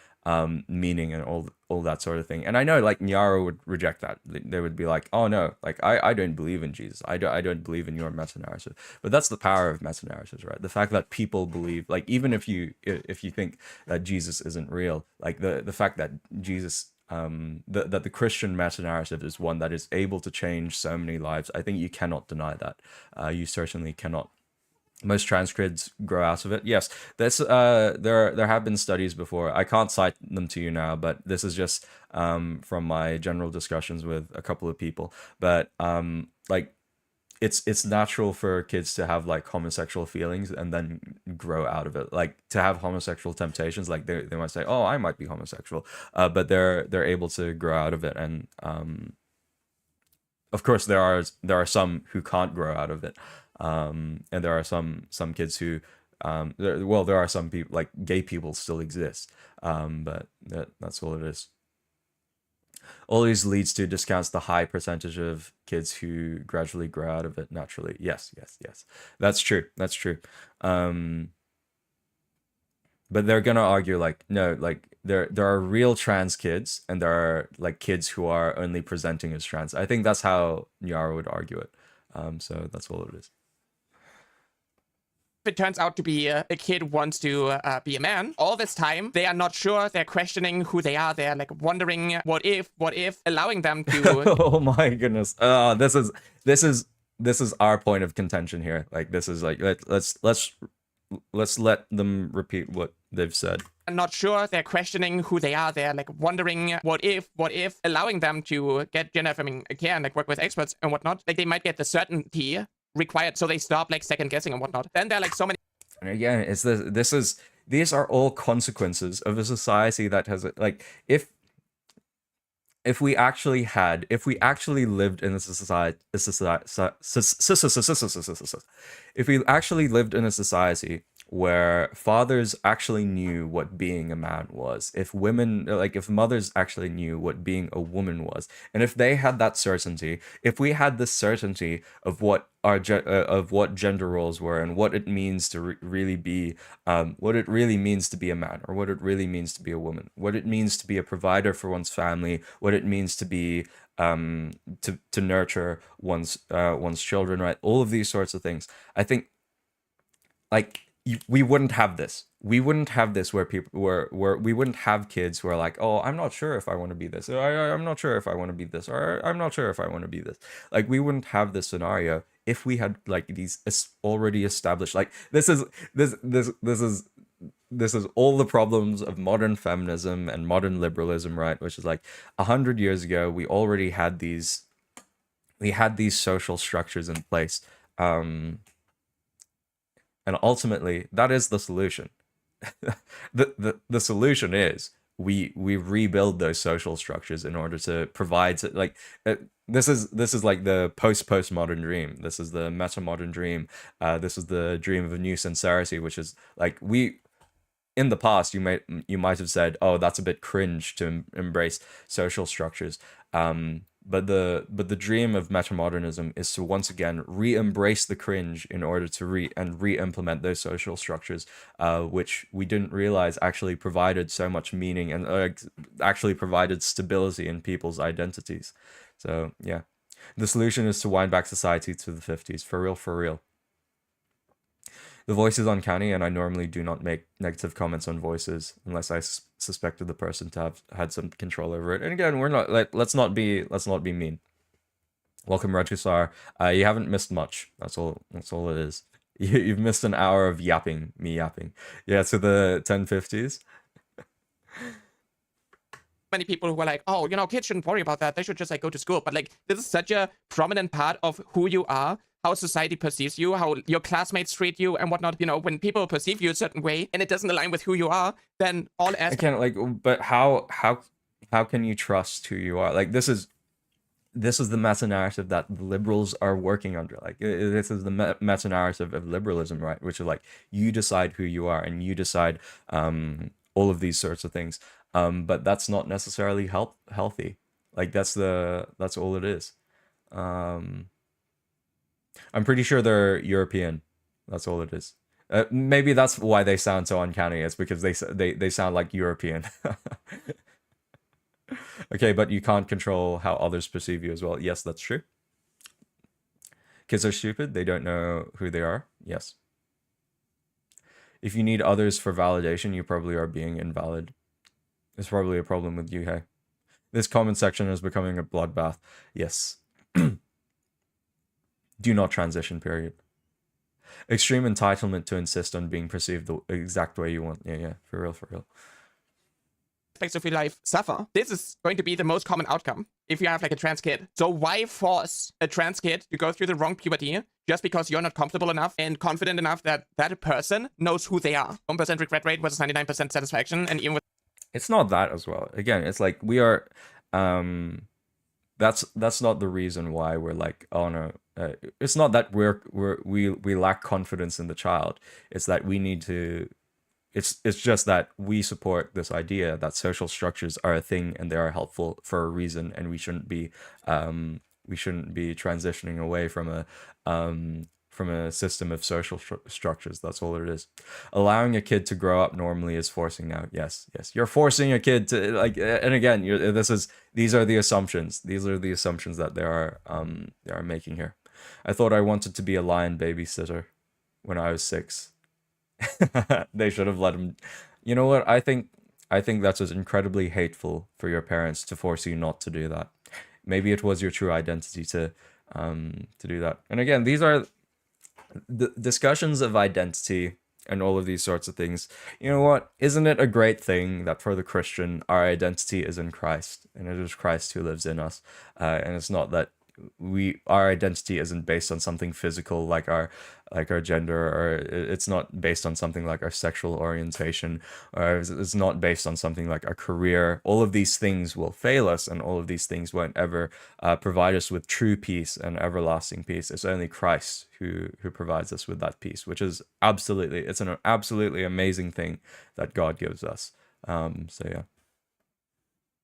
meaning and all that sort of thing. And I know like Nyara would reject that. They would be like, oh no, like I don't believe in Jesus. I don't believe in your meta narrative. But that's the power of meta narratives, right? The fact that people believe, like even if you think that Jesus isn't real, like the fact that Jesus that the Christian meta-narrative is one that is able to change so many lives. I think you cannot deny that. You certainly cannot. Most trans kids grow out of it. Yes, there have been studies before. I can't cite them to you now, but this is just from my general discussions with a couple of people. But like it's natural for kids to have like homosexual feelings and then grow out of it, like to have homosexual temptations. Like they might say, oh, I might be homosexual, but they're able to grow out of it. And of course there are some who can't grow out of it, and there are some kids who there are some people, like gay people still exist, but that's all it is. Always leads to discounts the high percentage of kids who gradually grow out of it naturally. Yes. That's true. But they're gonna argue like, no, like there are real trans kids and there are like kids who are only presenting as trans. I think that's how Nyara would argue it. So that's all it is. If it turns out to be a kid wants to be a man, all this time they are not sure, they're questioning who they are, they're like wondering what if, allowing them to oh my goodness. This is our point of contention here. Like this is like let's let them repeat what they've said. I'm not sure, they're questioning who they are, they're like wondering what if, allowing them to get gender affirming care and like work with experts and whatnot. Like they might get the certainty required, so they stop like second guessing and whatnot. Then there are like so many. And again, these are all consequences of a society that has like if we actually lived in a society, if we actually lived in a society where fathers actually knew what being a man was, if mothers actually knew what being a woman was, and if they had that certainty, if we had the certainty of what what gender roles were and what it means to really be, what it really means to be a man, or what it really means to be a woman, what it means to be a provider for one's family, what it means to be to nurture one's children, right? All of these sorts of things. I think like we wouldn't have this. We wouldn't have this where people where we wouldn't have kids who are like, oh, I'm not sure if I want to be this. I'm not sure if I want to be this. Or I'm not sure if I want to be this. Like we wouldn't have this scenario if we had like these already established. Like this is all the problems of modern feminism and modern liberalism, right? Which is like 100 years ago, we already had these social structures in place. And ultimately, that is the solution. the solution is we rebuild those social structures in order to provide this is like the postmodern dream. This is the meta-modern dream. This is the dream of a new sincerity, which is like in the past you might have said, oh, that's a bit cringe to embrace social structures. But the dream of metamodernism is to once again re-embrace the cringe in order to re-implement those social structures, which we didn't realize actually provided so much meaning and actually provided stability in people's identities. So yeah, the solution is to wind back society to the 50s, for real. The voice is uncanny, and I normally do not make negative comments on voices unless I suspected the person to have had some control over it. And again, we're not like let's not be mean. Welcome, Retusar. You haven't missed much. That's all it is. You've missed an hour of me yapping. Yeah, to the 1050s. Many people who are like, oh, kids shouldn't worry about that. They should just like go to school. But like, this is such a prominent part of who you are, how society perceives you, how your classmates treat you and whatnot. When people perceive you a certain way and it doesn't align with who you are, then all I can't but how can you trust who you are? Like this is the meta-narrative that the liberals are working under. Like this is the meta-narrative of liberalism, right? Which is like you decide who you are and you decide all of these sorts of things. But that's not necessarily healthy. Like that's all it is. I'm pretty sure they're European. That's all it is. Maybe that's why they sound so uncanny. It's because they sound like European. Okay, but you can't control how others perceive you as well. Yes, that's true. Kids are stupid. They don't know who they are. Yes. If you need others for validation, you probably are being invalid. It's probably a problem with you, hey. This comment section is becoming a bloodbath. Yes. Do not transition, period. Extreme entitlement to insist on being perceived the exact way you want. Yeah, for real, for real. Aspects of your life suffer. This is going to be the most common outcome if you have like a trans kid. So why force a trans kid to go through the wrong puberty just because you're not comfortable enough and confident enough that that person knows who they are? 1% regret rate versus 99% satisfaction, and even with it's not that as well. Again, it's like we are that's not the reason why we're like, oh no, it's not that we lack confidence in the child. It's that we need to it's just that we support this idea that social structures are a thing and they are helpful for a reason, and we shouldn't be transitioning away from a system of social structures. That's all it is. Allowing a kid to grow up normally is forcing now. Yes, you're forcing a kid to, like, and again, these are the assumptions. These are the assumptions that they are making here. I thought I wanted to be a lion babysitter when I was 6. They should have let him. You know what? I think that's just incredibly hateful for your parents to force you not to do that. Maybe it was your true identity to do that. And again, these are the discussions of identity and all of these sorts of things. You know what? Isn't it a great thing that for the Christian, our identity is in Christ, and it is Christ who lives in us, and it's not that our identity isn't based on something physical like our gender, or it's not based on something like our sexual orientation, or it's not based on something like our career. All of these things will fail us, and all of these things won't ever provide us with true peace and everlasting peace. It's only Christ who provides us with that peace, which is it's an absolutely amazing thing that God gives us. So yeah.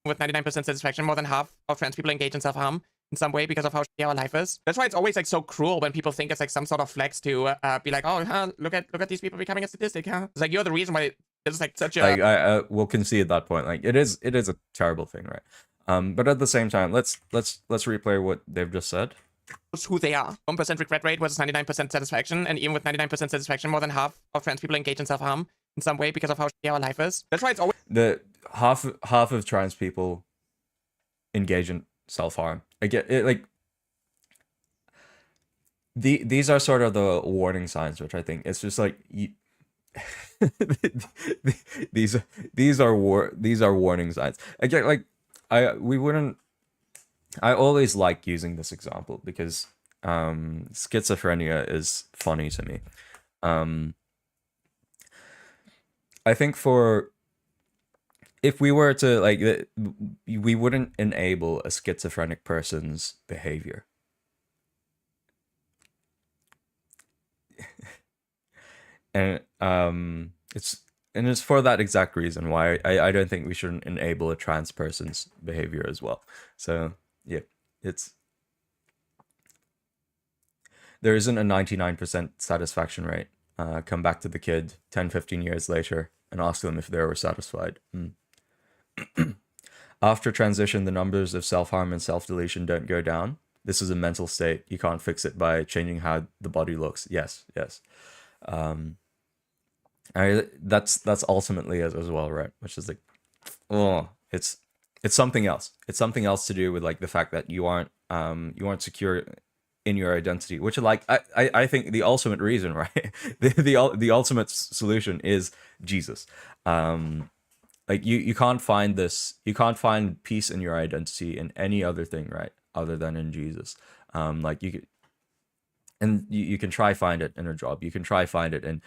With 99% satisfaction, more than half of trans people engage in self-harm in some way because of how shitty our life is. That's why it's always like so cruel when people think it's like some sort of flex to be like, oh, look at these people becoming a statistic, huh? It's like, you're the reason why it's like such a... Like, I will concede that point. Like, it is a terrible thing, right? But at the same time, let's replay what they've just said. Who they are. 1% regret rate versus 99% satisfaction, and even with 99% satisfaction, more than half of trans people engage in self-harm in some way because of how shitty our life is. That's why it's always... The half of trans people engage in self-harm. I get it, like, these are sort of the warning signs, which I think it's just like these are warning signs. Again, like, I always like using this example because schizophrenia is funny to me. I think if we were to, like, we wouldn't enable a schizophrenic person's behavior. And it's for that exact reason why I don't think we shouldn't enable a trans person's behavior as well. So yeah, there isn't a 99% satisfaction rate. Come back to the kid 10-15 years later and ask them if they were satisfied. After transition, the numbers of self-harm and self-deletion don't go down. This is a mental state. You can't fix it by changing how the body looks. Yes. That's ultimately it as well, right? Which is like, oh, it's something else. It's something else to do with, like, the fact that you aren't secure in your identity, which, like, I think the ultimate reason, right? the ultimate solution is Jesus. Like, you can't find peace in your identity in any other thing, right, other than in Jesus. Like, you can try find it in a job, you can try find it in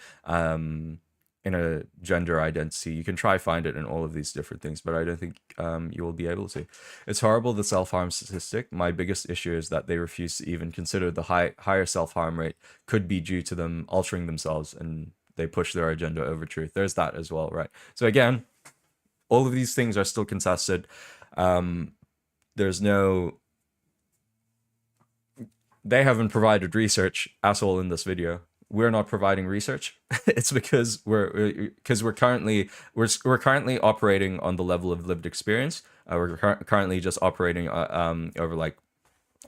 a gender identity, you can try find it in all of these different things, but I don't think you will be able to. It's horrible, the self-harm statistic. My biggest issue is that they refuse to even consider the higher self-harm rate could be due to them altering themselves, and they push their agenda over truth. There's that as well, right? So again, all of these things are still contested. There's no... They haven't provided research at all in this video. We're not providing research. It's because we're currently operating on the level of lived experience. We're currently just operating over, like,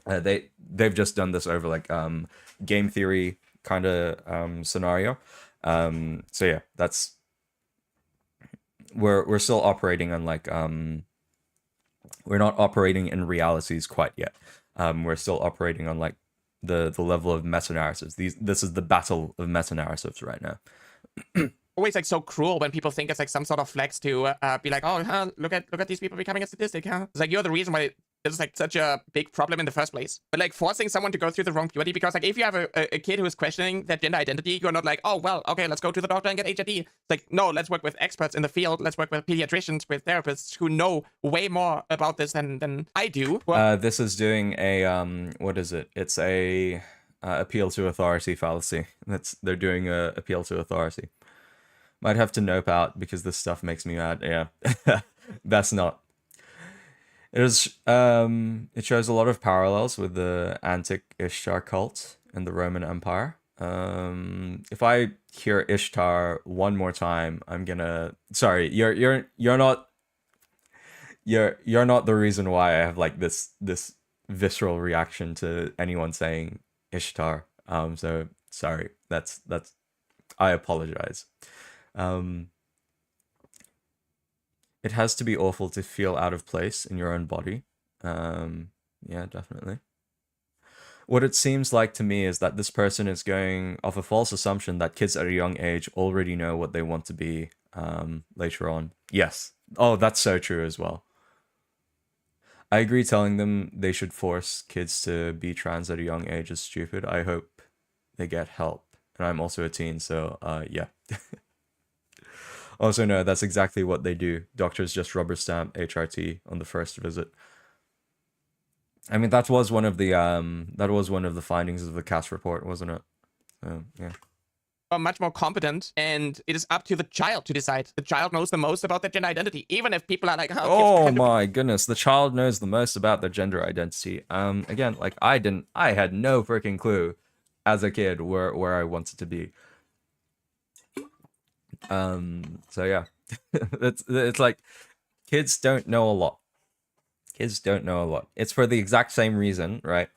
they've just done this over, like, game theory kind of scenario. So yeah, we're still operating on, like, we're not operating in realities quite yet. We're still operating on like the level of meta narratives. This is the battle of meta narratives right now. Always like so cruel when people think it's like some sort of flex to be like, oh, huh, look at these people becoming a statistic, huh? It's like you're the reason why this is like such a big problem in the first place. But like forcing someone to go through the wrong puberty, because like if you have a kid who is questioning their gender identity, you're not like, oh well, okay, let's go to the doctor and get HRT. It's like, no, let's work with experts in the field. Let's work with pediatricians, with therapists who know way more about this than I do. Well, This is doing a what is it? It's a appeal to authority fallacy. They're doing a appeal to authority. Might have to nope out because this stuff makes me mad. Yeah, best not. It shows a lot of parallels with the antic Ishtar cult in the Roman Empire. If I hear Ishtar one more time, I'm gonna. Sorry, you're not the reason why I have like this visceral reaction to anyone saying Ishtar. So sorry. That's I apologize. It has to be awful to feel out of place in your own body. Yeah, definitely. What it seems like to me is that this person is going off a false assumption that kids at a young age already know what they want to be later on. Yes. Oh, that's so true as well. I agree telling them they should force kids to be trans at a young age is stupid. I hope they get help. And I'm also a teen, so yeah. Also, no, that's exactly what they do. Doctors just rubber stamp HRT on the first visit. I mean, that was one of the findings of the CAS report, wasn't it? Yeah. Are much more competent, and it is up to the child to decide. The child knows the most about their gender identity, even if people are like, oh my goodness, the child knows the most about their gender identity. Again, like I had no freaking clue as a kid where I wanted to be. So yeah, it's like kids don't know a lot. Kids don't know a lot. It's for the exact same reason, right?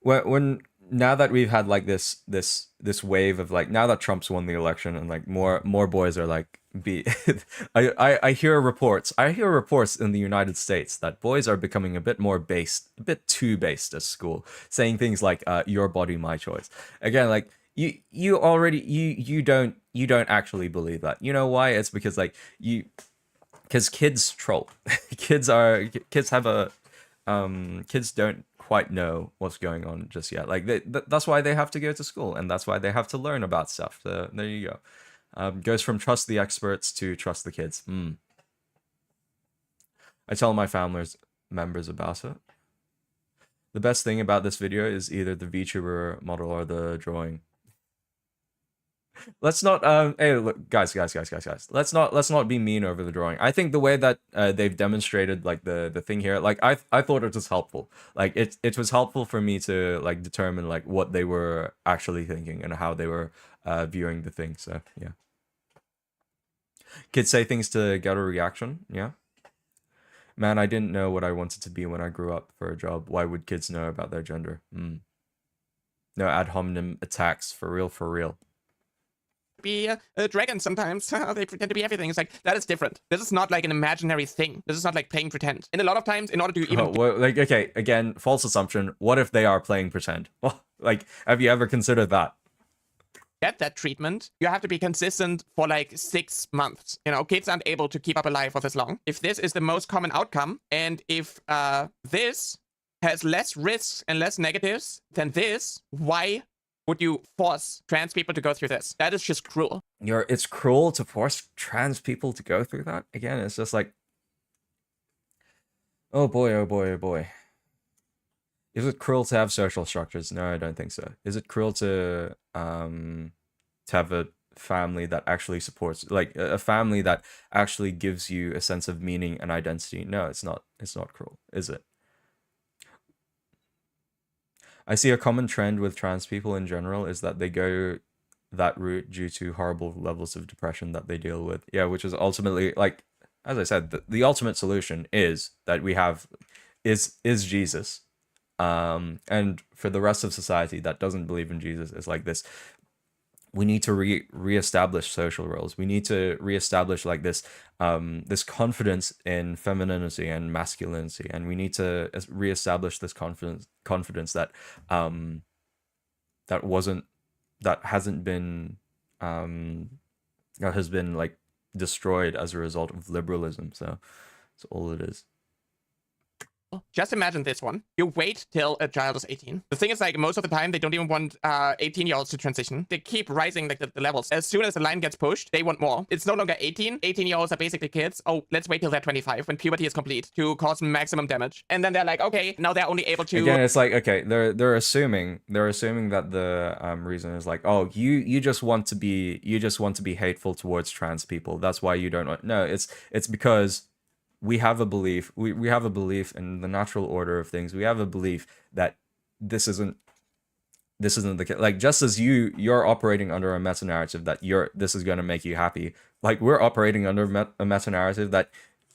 When now that we've had like this wave of like, now that Trump's won the election and like more boys are like I hear reports in the United States that boys are becoming a bit more based, a bit too based at school, saying things like your body, my choice. Again, like you don't actually believe that. You know why? It's because like because kids troll. Kids don't quite know what's going on just yet. Like that's why they have to go to school, and that's why they have to learn about stuff. So there you go. Goes from trust the experts to trust the kids. I tell my family members about it. The best thing about this video is either the VTuber model or the drawing. Let's not hey look, guys, let's not be mean over the drawing. I think the way that they've demonstrated like the thing here, like I thought it was helpful. Like it was helpful for me to like determine like what they were actually thinking and how they were viewing the thing. So yeah, kids say things to get a reaction. Yeah, man, I didn't know what I wanted to be when I grew up for a job. Why would kids know about their gender? No ad hominem attacks, for real. Be a dragon sometimes. They pretend to be everything. It's like, that is different. This is not like an imaginary thing. This is not like playing pretend. And a lot of times, in order to even like, okay, again, false assumption. What if they are playing pretend? Well, like, have you ever considered that? get that treatment, you have to be consistent for like 6 months. You know, kids aren't able to keep up alive for this long. If this is the most common outcome, and if this has less risks and less negatives than this, why would you force trans people to go through this? That is just cruel. It's cruel to force trans people to go through that. Again, it's just like, oh boy, oh boy, oh boy. Is it cruel to have social structures? No, I don't think so. Is it cruel to have a family that actually supports, like a family that actually gives you a sense of meaning and identity? No, it's not. It's not cruel, is it? I see a common trend with trans people in general is that they go that route due to horrible levels of depression that they deal with. Yeah, which is ultimately, like, as I said, the ultimate solution is that we have is Jesus. And for the rest of society that doesn't believe in Jesus, it's like this we need to reestablish social roles. We need to reestablish like this confidence in femininity and masculinity, and we need to reestablish this confidence that that wasn't that hasn't been that has been like destroyed as a result of liberalism. So that's all it is. Just imagine this one. You wait till a child is 18. The thing is, like, most of the time, they don't even want 18-year-olds to transition. They keep rising, like, the levels. As soon as the line gets pushed, they want more. It's no longer 18. 18-year-olds are basically kids. Oh, let's wait till they're 25 when puberty is complete to cause maximum damage. And then they're like, okay, now they're only able to... Again, it's like, okay, they're assuming that the reason is like, oh, you just want to be hateful towards trans people. That's why you don't want... No, it's because we have a belief, we have a belief in the natural order of things. We have a belief that this isn't the case. Like, just as you're operating under a meta narrative that this is going to make you happy, like we're operating under a meta narrative that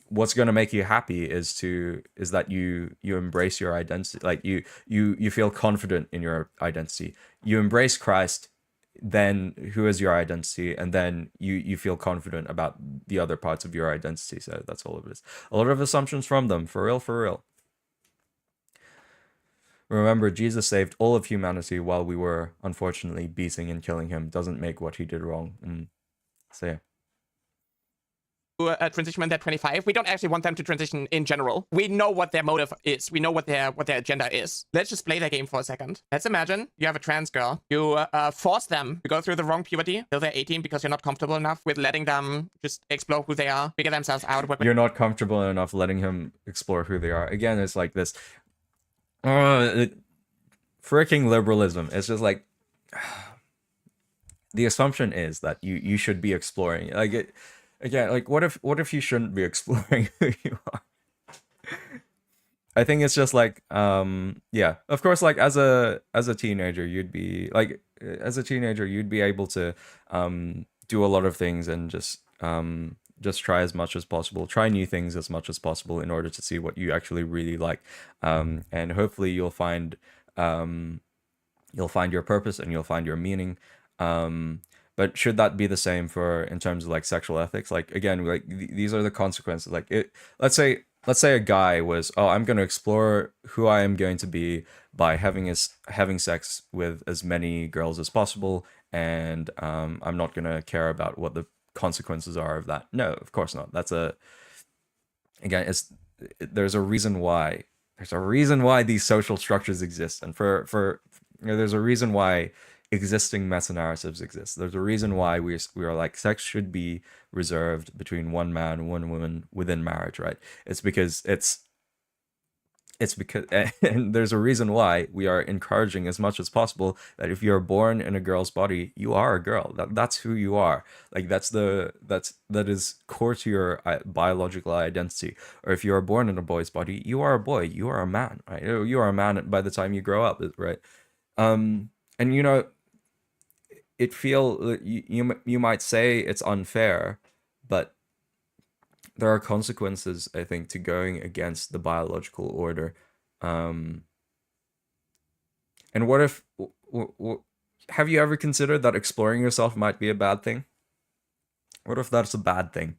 what's going to make you happy is that you embrace your identity. Like you feel confident in your identity. You embrace Christ, then who is your identity, and then you feel confident about the other parts of your identity. So that's all of it is. A lot of assumptions from them, for real. Remember, Jesus saved all of humanity while we were unfortunately beating and killing him. Doesn't make what he did wrong. So yeah. Transition when they're 25. We don't actually want them to transition in general. We know what their motive is. We know what their agenda is. Let's just play that game for a second. Let's imagine you have a trans girl. You force them to go through the wrong puberty till they're 18 because you're not comfortable enough with letting them just explore who they are, figure themselves out. You're not comfortable enough letting him explore who they are. Again, it's like this freaking liberalism. It's just like the assumption is that you should be exploring. Like it. Again, like what if you shouldn't be exploring who you are? I think it's just like yeah, of course, like as a teenager you'd be able to do a lot of things and just try as much as possible, try new things as much as possible in order to see what you actually really like, and hopefully you'll find your purpose and you'll find your meaning. But should that be the same for in terms of like sexual ethics? Like again, like these are the consequences. Like let's say a guy was, oh, I'm going to explore who I am going to be by having sex with as many girls as possible, and I'm not going to care about what the consequences are of that. No, of course not. There's a reason why these social structures exist, and there's a reason why existing meta narratives exist. There's a reason why we are like sex should be reserved between one man and one woman within marriage, right? It's because and there's a reason why we are encouraging as much as possible that if you're born in a girl's body, you are a girl. That's who you are. Like that is core to your biological identity. Or if you are born in a boy's body, you are a boy. You are a man, right? You are a man by the time you grow up, right? And you know, you might say it's unfair, but there are consequences, I think, to going against the biological order. And what if have you ever considered that exploring yourself might be a bad thing? What if that's a bad thing?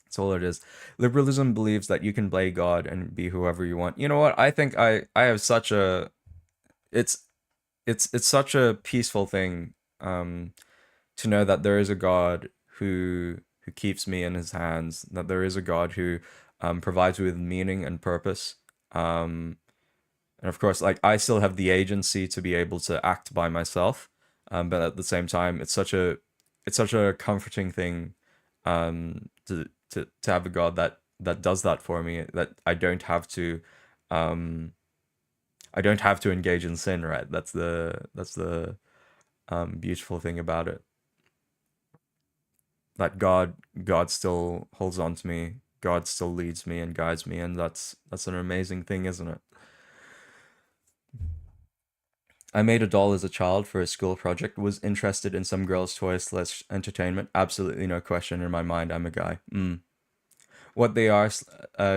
That's all it is. Liberalism believes that you can play God and be whoever you want. You know what? I think I have such a it's such a peaceful thing to know that there is a God who keeps me in his hands, that there is a God who provides me with meaning and purpose, and of course, like I still have the agency to be able to act by myself, but at the same time it's such a comforting thing to have a God that does that for me, that I don't have to engage in sin, right? That's the beautiful thing about it. That God still holds on to me. God still leads me and guides me, and that's an amazing thing, isn't it? I made a doll as a child for a school project. Was interested in some girls' toys / entertainment. Absolutely no question in my mind. I'm a guy. What they are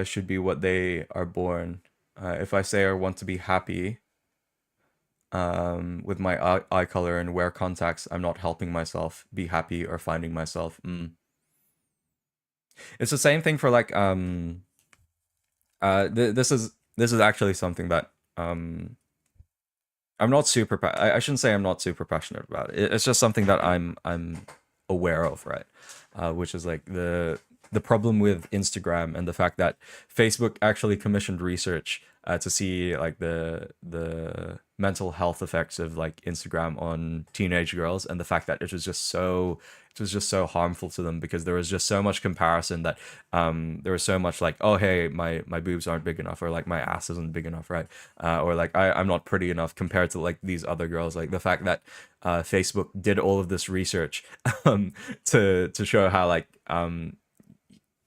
should be what they are born. If I say I want to be happy, with my eye color and wear contacts, I'm not helping myself be happy or finding myself. It's the same thing for like this is actually something that I'm not super I shouldn't say I'm not super passionate about it. It's just something that I'm aware of, right? Which is like the problem with Instagram and the fact that Facebook actually commissioned research to see like the mental health effects of like Instagram on teenage girls, and the fact that it was just so harmful to them because there was just so much comparison that there was so much like, oh hey, my boobs aren't big enough, or like my ass isn't big enough, right? Or like I'm not pretty enough compared to like these other girls. Like the fact that Facebook did all of this research to show how like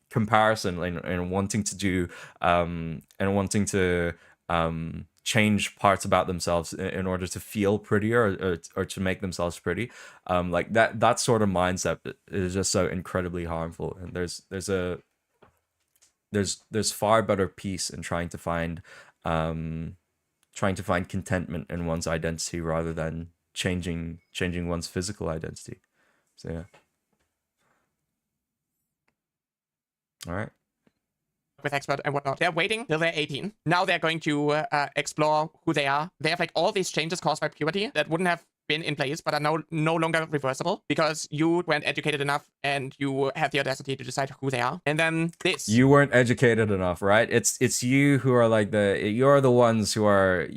comparison and wanting to do and wanting to change parts about themselves in order to feel prettier, or to make themselves pretty, like that sort of mindset is just so incredibly harmful. And there's far better peace in trying to find contentment in one's identity rather than changing one's physical identity. So yeah. All right. With expert and whatnot. They're waiting till they're 18. Now they're going to explore who they are. They have like all these changes caused by puberty that wouldn't have been in place, but are no longer reversible because you weren't educated enough and you have the audacity to decide who they are. And then this. You weren't educated enough, right? It's you who are like you're the ones who are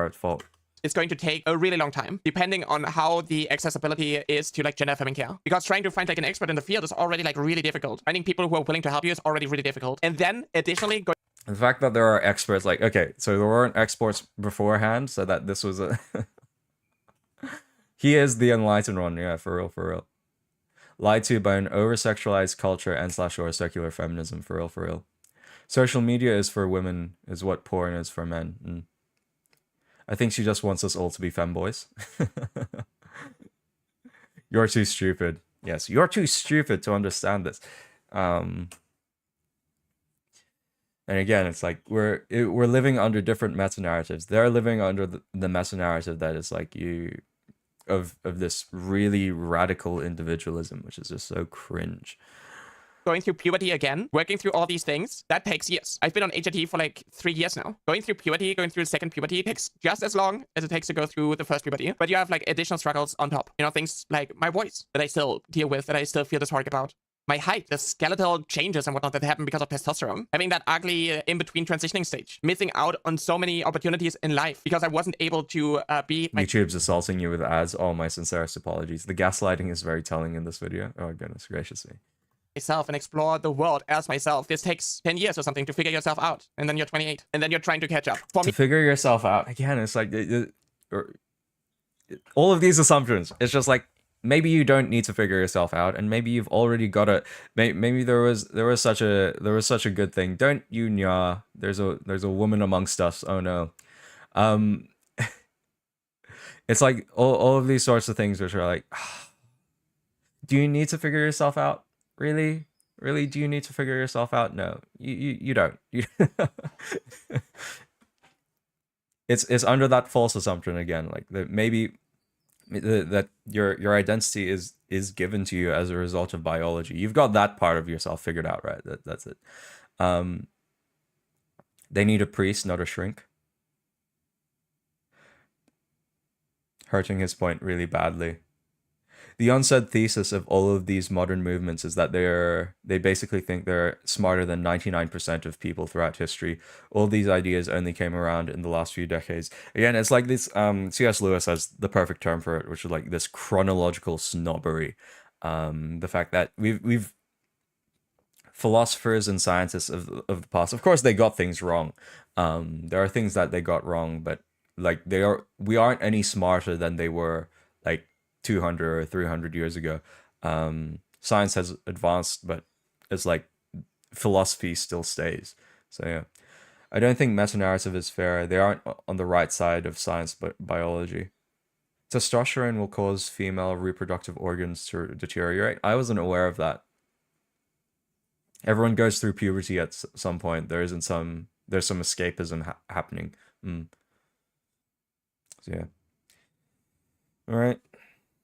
at fault. It's going to take a really long time, depending on how the accessibility is to like gender affirming care. Because trying to find like an expert in the field is already like really difficult. Finding people who are willing to help you is already really difficult. And then additionally, the fact that there are experts, like, okay, so there weren't experts beforehand, so that this was a he is the enlightened one, yeah, for real. Lied to by an over-sexualized culture and / or secular feminism, for real. Social media is for women, is what porn is for men. I think she just wants us all to be femboys. You're too stupid. Yes, you're too stupid to understand this. And again, it's like we're living under different meta-narratives. They're living under the meta-narrative that is like of this really radical individualism, which is just so cringe. Going through puberty again, working through all these things, that takes years. I've been on HRT for like 3 years now. Going through puberty, going through the second puberty takes just as long as it takes to go through the first puberty. But you have like additional struggles on top. You know, things like my voice that I still deal with, that I still feel dysphoric about. My height, the skeletal changes and whatnot that happen because of testosterone. Having that ugly in-between transitioning stage. Missing out on so many opportunities in life because I wasn't able to be... YouTube's assaulting you with ads. Oh, my sincerest apologies. The gaslighting is very telling in this video. Oh, goodness gracious me. Myself and explore the world as myself. This takes 10 years or something to figure yourself out. And then you're 28. And then you're trying to catch up. For me, figure yourself out. Again, it's like... all of these assumptions. It's just like, maybe you don't need to figure yourself out, and maybe you've already got it. Maybe there was such a good thing. Don't you nya? There's a woman amongst us. Oh no. It's like all of these sorts of things which are like, do you need to figure yourself out? Really? Do you need to figure yourself out? No, you don't. It's under that false assumption again, like that maybe that your identity is given to you as a result of biology. You've got that part of yourself figured out, right? That's it. They need a priest, not a shrink. Hurting his point really badly. The unsaid thesis of all of these modern movements is that they basically think they're smarter than 99% of people throughout history. All these ideas only came around in the last few decades. Again, it's like this, C.S. Lewis has the perfect term for it, which is like this chronological snobbery. The fact that we've philosophers and scientists of the past, of course, they got things wrong. There are things that they got wrong, but like we aren't any smarter than they were like 200 or 300 years ago. Science has advanced, but it's like philosophy still stays. So yeah, I don't think meta-narrative is fair. They aren't on the right side of science, but biology. Testosterone will cause female reproductive organs to deteriorate. I wasn't aware of that. Everyone goes through puberty at some point. There's some escapism happening. So yeah. All right.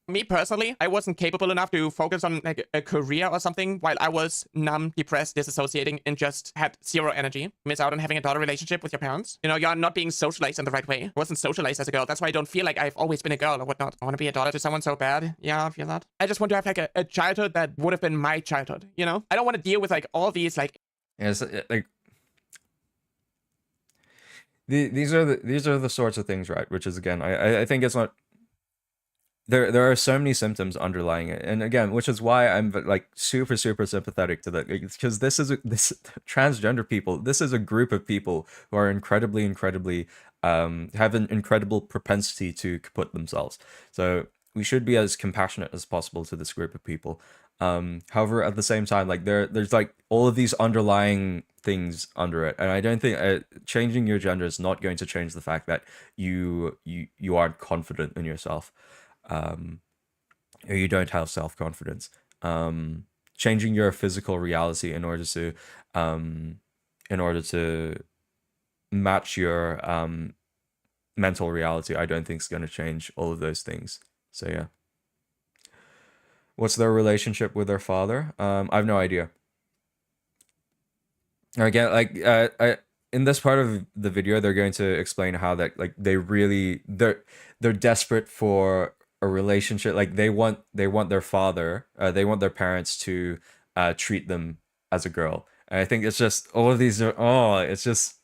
Me personally, I wasn't capable enough to focus on like a career or something while I was numb, depressed, disassociating, and just had zero energy. Miss out on having a daughter relationship with your parents. You know, you're not being socialized in the right way. I wasn't socialized as a girl. That's why I don't feel like I've always been a girl or whatnot. I want to be a daughter to someone so bad. Yeah, I feel that. I just want to have like a childhood that would have been my childhood, you know? I don't want to deal with like all these like... Yeah, like these are the sorts of things, right? Which is, again, I think it's not... There are so many symptoms underlying it, and again, which is why I'm like super sympathetic to that, because this transgender people. This is a group of people who are incredibly have an incredible propensity to kaput themselves. So we should be as compassionate as possible to this group of people. However, at the same time, like there's like all of these underlying things under it, and I don't think changing your gender is not going to change the fact that you aren't confident in yourself. Or you don't have self-confidence. Changing your physical reality in order to match your mental reality, I don't think is going to change all of those things. So yeah. What's their relationship with their father? I have no idea. Again, like in this part of the video, they're going to explain how that like they're desperate for a relationship. Like they want their father, they want their parents to treat them as a girl. And I think it's just all of these are it's just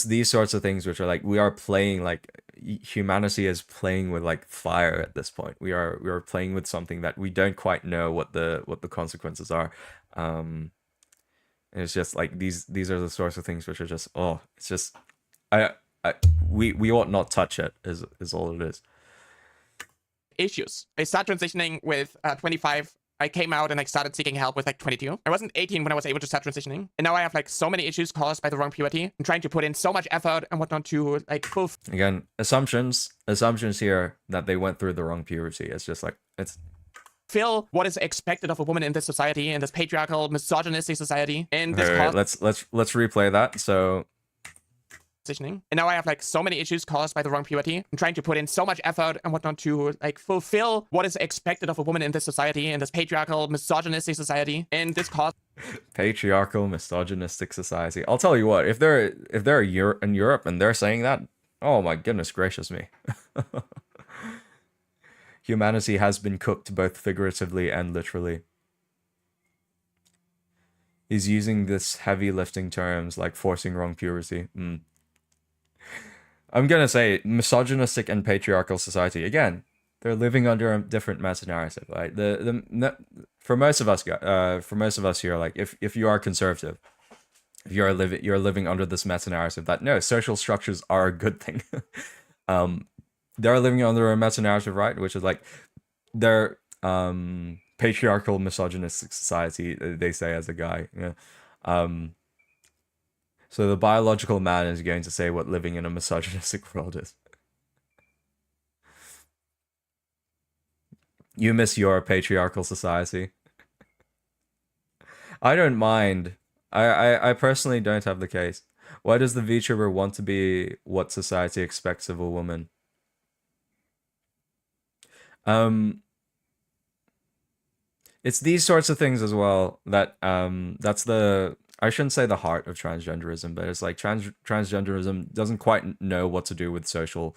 these sorts of things which are like, we are playing, like humanity is playing with like fire at this point. We are playing with something that we don't quite know what the consequences are. And it's just like these are the sorts of things which are just it's just we ought not touch it, is all it is. Issues. I started transitioning with 25. I came out and like started seeking help with like 22. I wasn't 18 when I was able to start transitioning. And now I have like so many issues caused by the wrong puberty. I'm trying to put in so much effort and whatnot to like again, assumptions here that they went through the wrong puberty. It's just like, it's fill what is expected of a woman in this society, in this patriarchal, misogynistic society. And this let's replay that. So and now I have like so many issues caused by the wrong puberty. I'm trying to put in so much effort and whatnot to like fulfill what is expected of a woman in this society, in this patriarchal, misogynistic society. And this cause patriarchal, misogynistic society. I'll tell you what, if they're in Europe and they're saying that, oh my goodness gracious me. Humanity has been cooked both figuratively and literally. He's using this heavy lifting terms like forcing wrong puberty. I'm gonna say misogynistic and patriarchal society. Again, they're living under a different meta-narrative, right? For most of us here, like if you are conservative, if you're living under this meta-narrative that no, social structures are a good thing. They're living under a meta-narrative, right? Which is like they're patriarchal, misogynistic society. They say as a guy, yeah. So the biological man is going to say what living in a misogynistic world is. You miss your patriarchal society. I don't mind. I personally don't have the case. Why does the VTuber want to be what society expects of a woman? It's these sorts of things as well that that's the, I shouldn't say the heart of transgenderism, but it's like transgenderism doesn't quite know what to do with social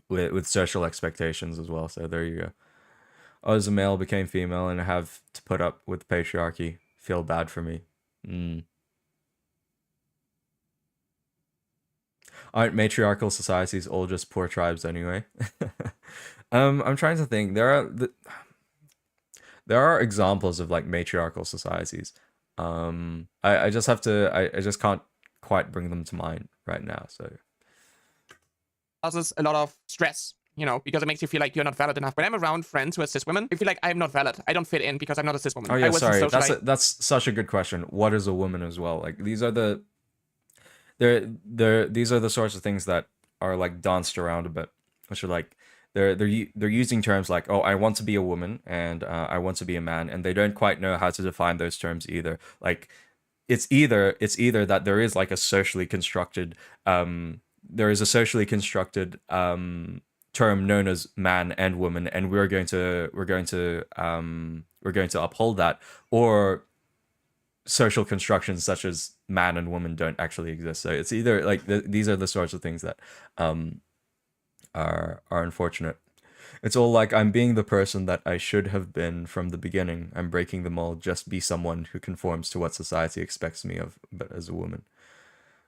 with social expectations as well. So there you go. Oh, as a male became female and I have to put up with patriarchy. Feel bad for me. Aren't matriarchal societies all just poor tribes anyway? I'm trying to think. There are examples of like matriarchal societies. I just have to, I just can't quite bring them to mind right now. So causes a lot of stress, you know, because it makes you feel like you're not valid enough. When I'm around friends who are cis women, I feel like I'm not valid. I don't fit in because I'm not a cis woman. Oh yeah, sorry. That's such a good question. What is a woman as well? Like these are the these are the sorts of things that are like danced around a bit, which are like they're using terms like, oh, I want to be a woman and I want to be a man, and they don't quite know how to define those terms either. Like it's either that there is like a socially constructed there is a socially constructed term known as man and woman, and we're going to uphold that, or social constructions such as man and woman don't actually exist. So it's either like these are the sorts of things that are unfortunate. It's all like I'm being the person that I should have been from the beginning. I'm breaking the mold, just be someone who conforms to what society expects me of, but as a woman.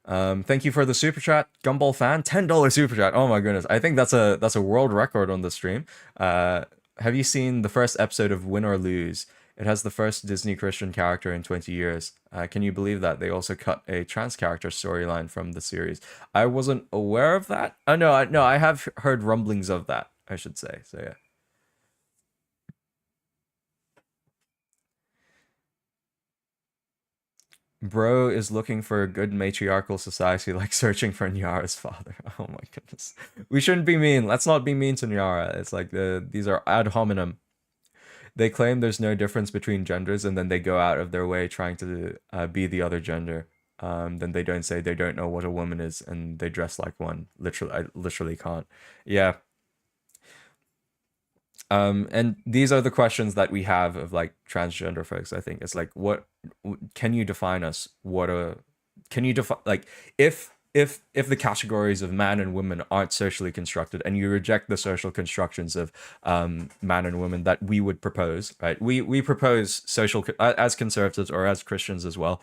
Thank you for the super chat, Gumball fan. $10 super chat. Oh my goodness, I think that's a world record on the stream. Have you seen the first episode of Win or Lose? It has the first Disney Christian character in 20 years. Can you believe that they also cut a trans character storyline from the series? I wasn't aware of that. Oh no, I have heard rumblings of that, I should say. So yeah. Bro is looking for a good matriarchal society, like searching for Nyara's father. Oh my goodness. We shouldn't be mean. Let's not be mean to Nyara. It's like these are ad hominem. They claim there's no difference between genders, and then they go out of their way trying to be the other gender. Then they don't say they don't know what a woman is, and they dress like one. Literally, I literally can't. Yeah. And these are the questions that we have of like transgender folks. I think it's like, what can you define us? Can you define, like, if the categories of man and woman aren't socially constructed, and you reject the social constructions of man and woman that we would propose, right? We propose as conservatives or as Christians as well.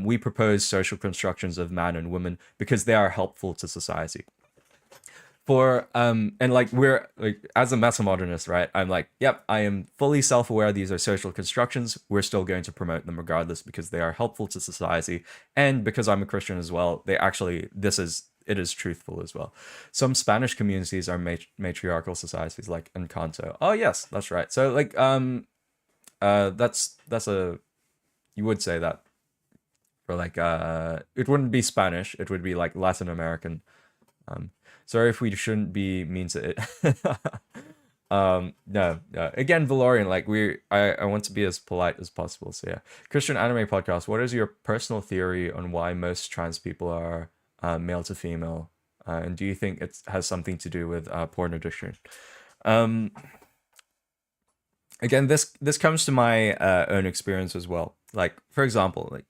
We propose social constructions of man and woman because they are helpful to society. And like, we're like, as a meta-modernist, right, I'm like, yep, I am fully self-aware these are social constructions. We're still going to promote them regardless because they are helpful to society, and because I'm a Christian as well, it is truthful as well. Some Spanish communities are matriarchal societies, like Encanto. Oh yes, that's right. So like that's you would say that for like it wouldn't be Spanish, it would be like Latin American. Sorry if we shouldn't be mean to it. No. Again, Valorian, like I want to be as polite as possible. So yeah. Christian Anime Podcast, what is your personal theory on why most trans people are male to female? And do you think it has something to do with porn addiction? Again, this comes to my own experience as well. Like, for example, like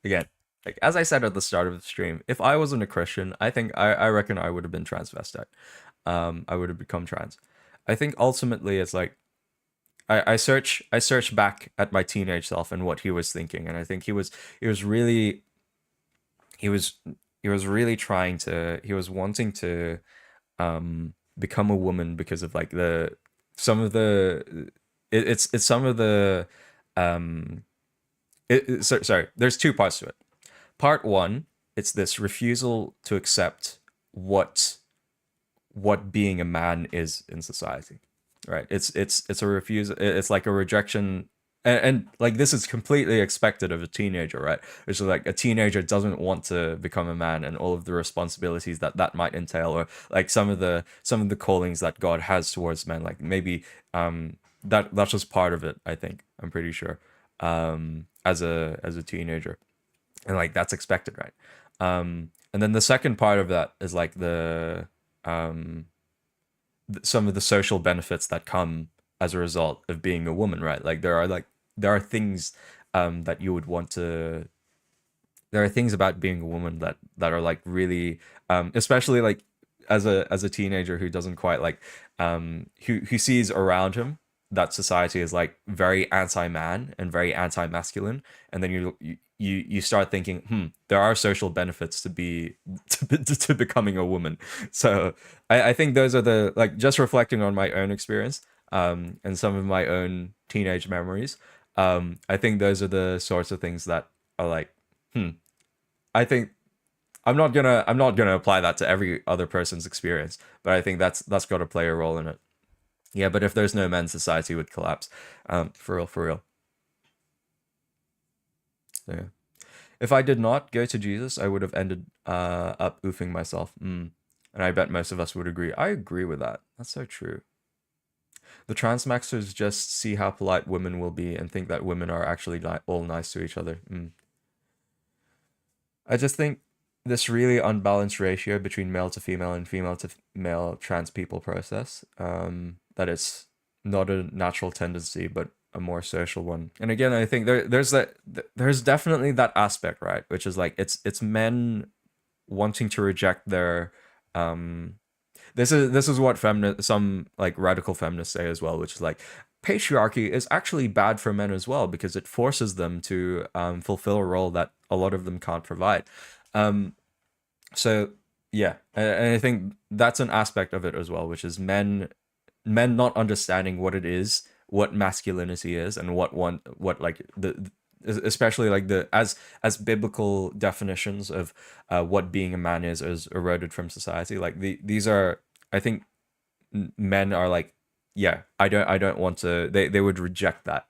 again, like as I said at the start of the stream, if I wasn't a Christian, I think I reckon I would have been transvestite. I would have become trans. I think ultimately it's like I search back at my teenage self and what he was thinking, and I think he was really wanting to become a woman because of like some of the sorry, there's two parts to it. Part one, it's this refusal to accept what being a man is in society, right? It's a refusal. It's like a rejection, and like this is completely expected of a teenager, right? It's like a teenager doesn't want to become a man and all of the responsibilities that might entail, or like some of the callings that God has towards men. Like maybe that's just part of it. I think I'm pretty sure as a teenager. And like that's expected, right? And then the second part of that is like some of the social benefits that come as a result of being a woman, right? Like there are things that you would want to. There are things about being a woman that are like really, especially like as a teenager who doesn't quite like, who sees around him that society is like very anti-man and very anti-masculine, and then you start thinking, there are social benefits to becoming a woman. So I think those are the, like, just reflecting on my own experience and some of my own teenage memories. I think those are the sorts of things that are like, I think I'm not gonna apply that to every other person's experience, but I think that's got to play a role in it. Yeah, but if there's no men, society would collapse. For real. So, yeah. If I did not go to Jesus, I would have ended up oofing myself. And I bet most of us would agree. I agree with that. That's so true. The transmaxers just see how polite women will be and think that women are actually all nice to each other. I just think this really unbalanced ratio between male to female and female to male trans people process, that it's not a natural tendency, but a more social one. And again, I think there's definitely that aspect, right? Which is like, it's men wanting to reject their, this is what some like radical feminists say as well, which is like, patriarchy is actually bad for men as well, because it forces them to fulfill a role that a lot of them can't provide. So yeah, and I think that's an aspect of it as well, which is men not understanding what it is, what masculinity is, and what like the especially like the as biblical definitions of what being a man is eroded from society. Like these are, I think men are like, yeah, I don't want to, they would reject that.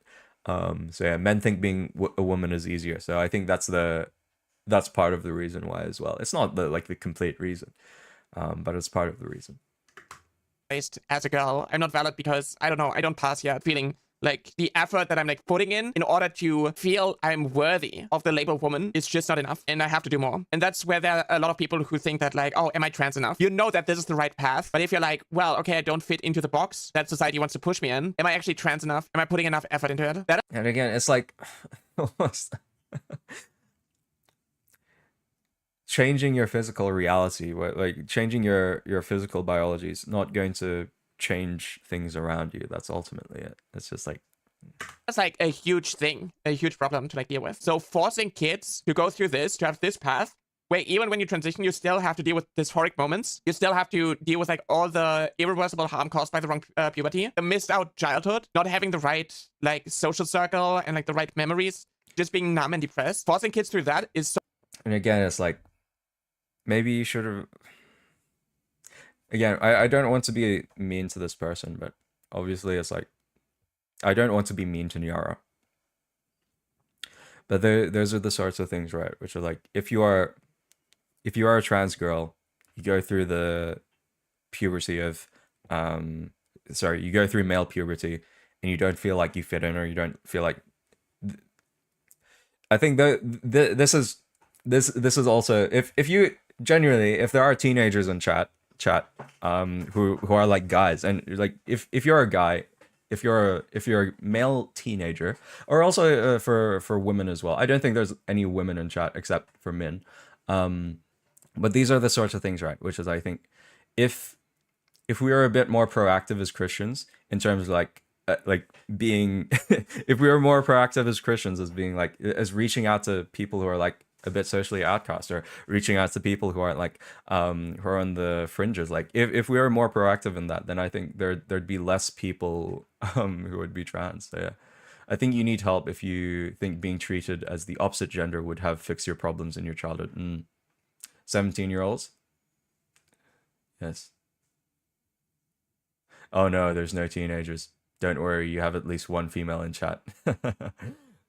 So yeah, men think being a woman is easier. So I think that's part of the reason why as well. It's not the complete reason, but it's part of the reason. As a girl, I'm not valid because, I don't know, I don't pass yet, feeling like the effort that I'm like putting in order to feel I'm worthy of the label woman is just not enough, and I have to do more. And that's where there are a lot of people who think that like, oh, am I trans enough? You know that this is the right path, but if you're like, well, okay, I don't fit into the box that society wants to push me in, am I actually trans enough? Am I putting enough effort into it? And again, it's like changing your physical reality, like changing your physical biology is not going to change things around you. That's ultimately it. It's just like, that's like a huge thing, a huge problem to like deal with. So forcing kids to go through this, to have this path, where even when you transition, you still have to deal with dysphoric moments. You still have to deal with like all the irreversible harm caused by the wrong puberty, the missed out childhood, not having the right like social circle and like the right memories, just being numb and depressed. Forcing kids through that is so. And again, it's like, maybe you should have. Again, I don't want to be mean to this person, but obviously it's like, I don't want to be mean to Nyara. But those are the sorts of things, right? Which are like, if you are a trans girl, you go through the puberty of, you go through male puberty, and you don't feel like you fit in, or you don't feel like. I think this is also, if you genuinely, if there are teenagers in chat who are like guys, and like if you're a guy, if you're a male teenager, or also for women as well. I don't think there's any women in chat except for men, but these are the sorts of things, right? Which is, I think, if we are a bit more proactive as Christians in terms of like being if we were more proactive as Christians, as being like, as reaching out to people who are like a bit socially outcast, or reaching out to people who aren't like who are on the fringes, like if we were more proactive in that, then I think there'd be less people who would be trans. So yeah, I think you need help if you think being treated as the opposite gender would have fixed your problems in your childhood. 17-year-olds, yes. Oh no, there's no teenagers. Don't worry, you have at least one female in chat.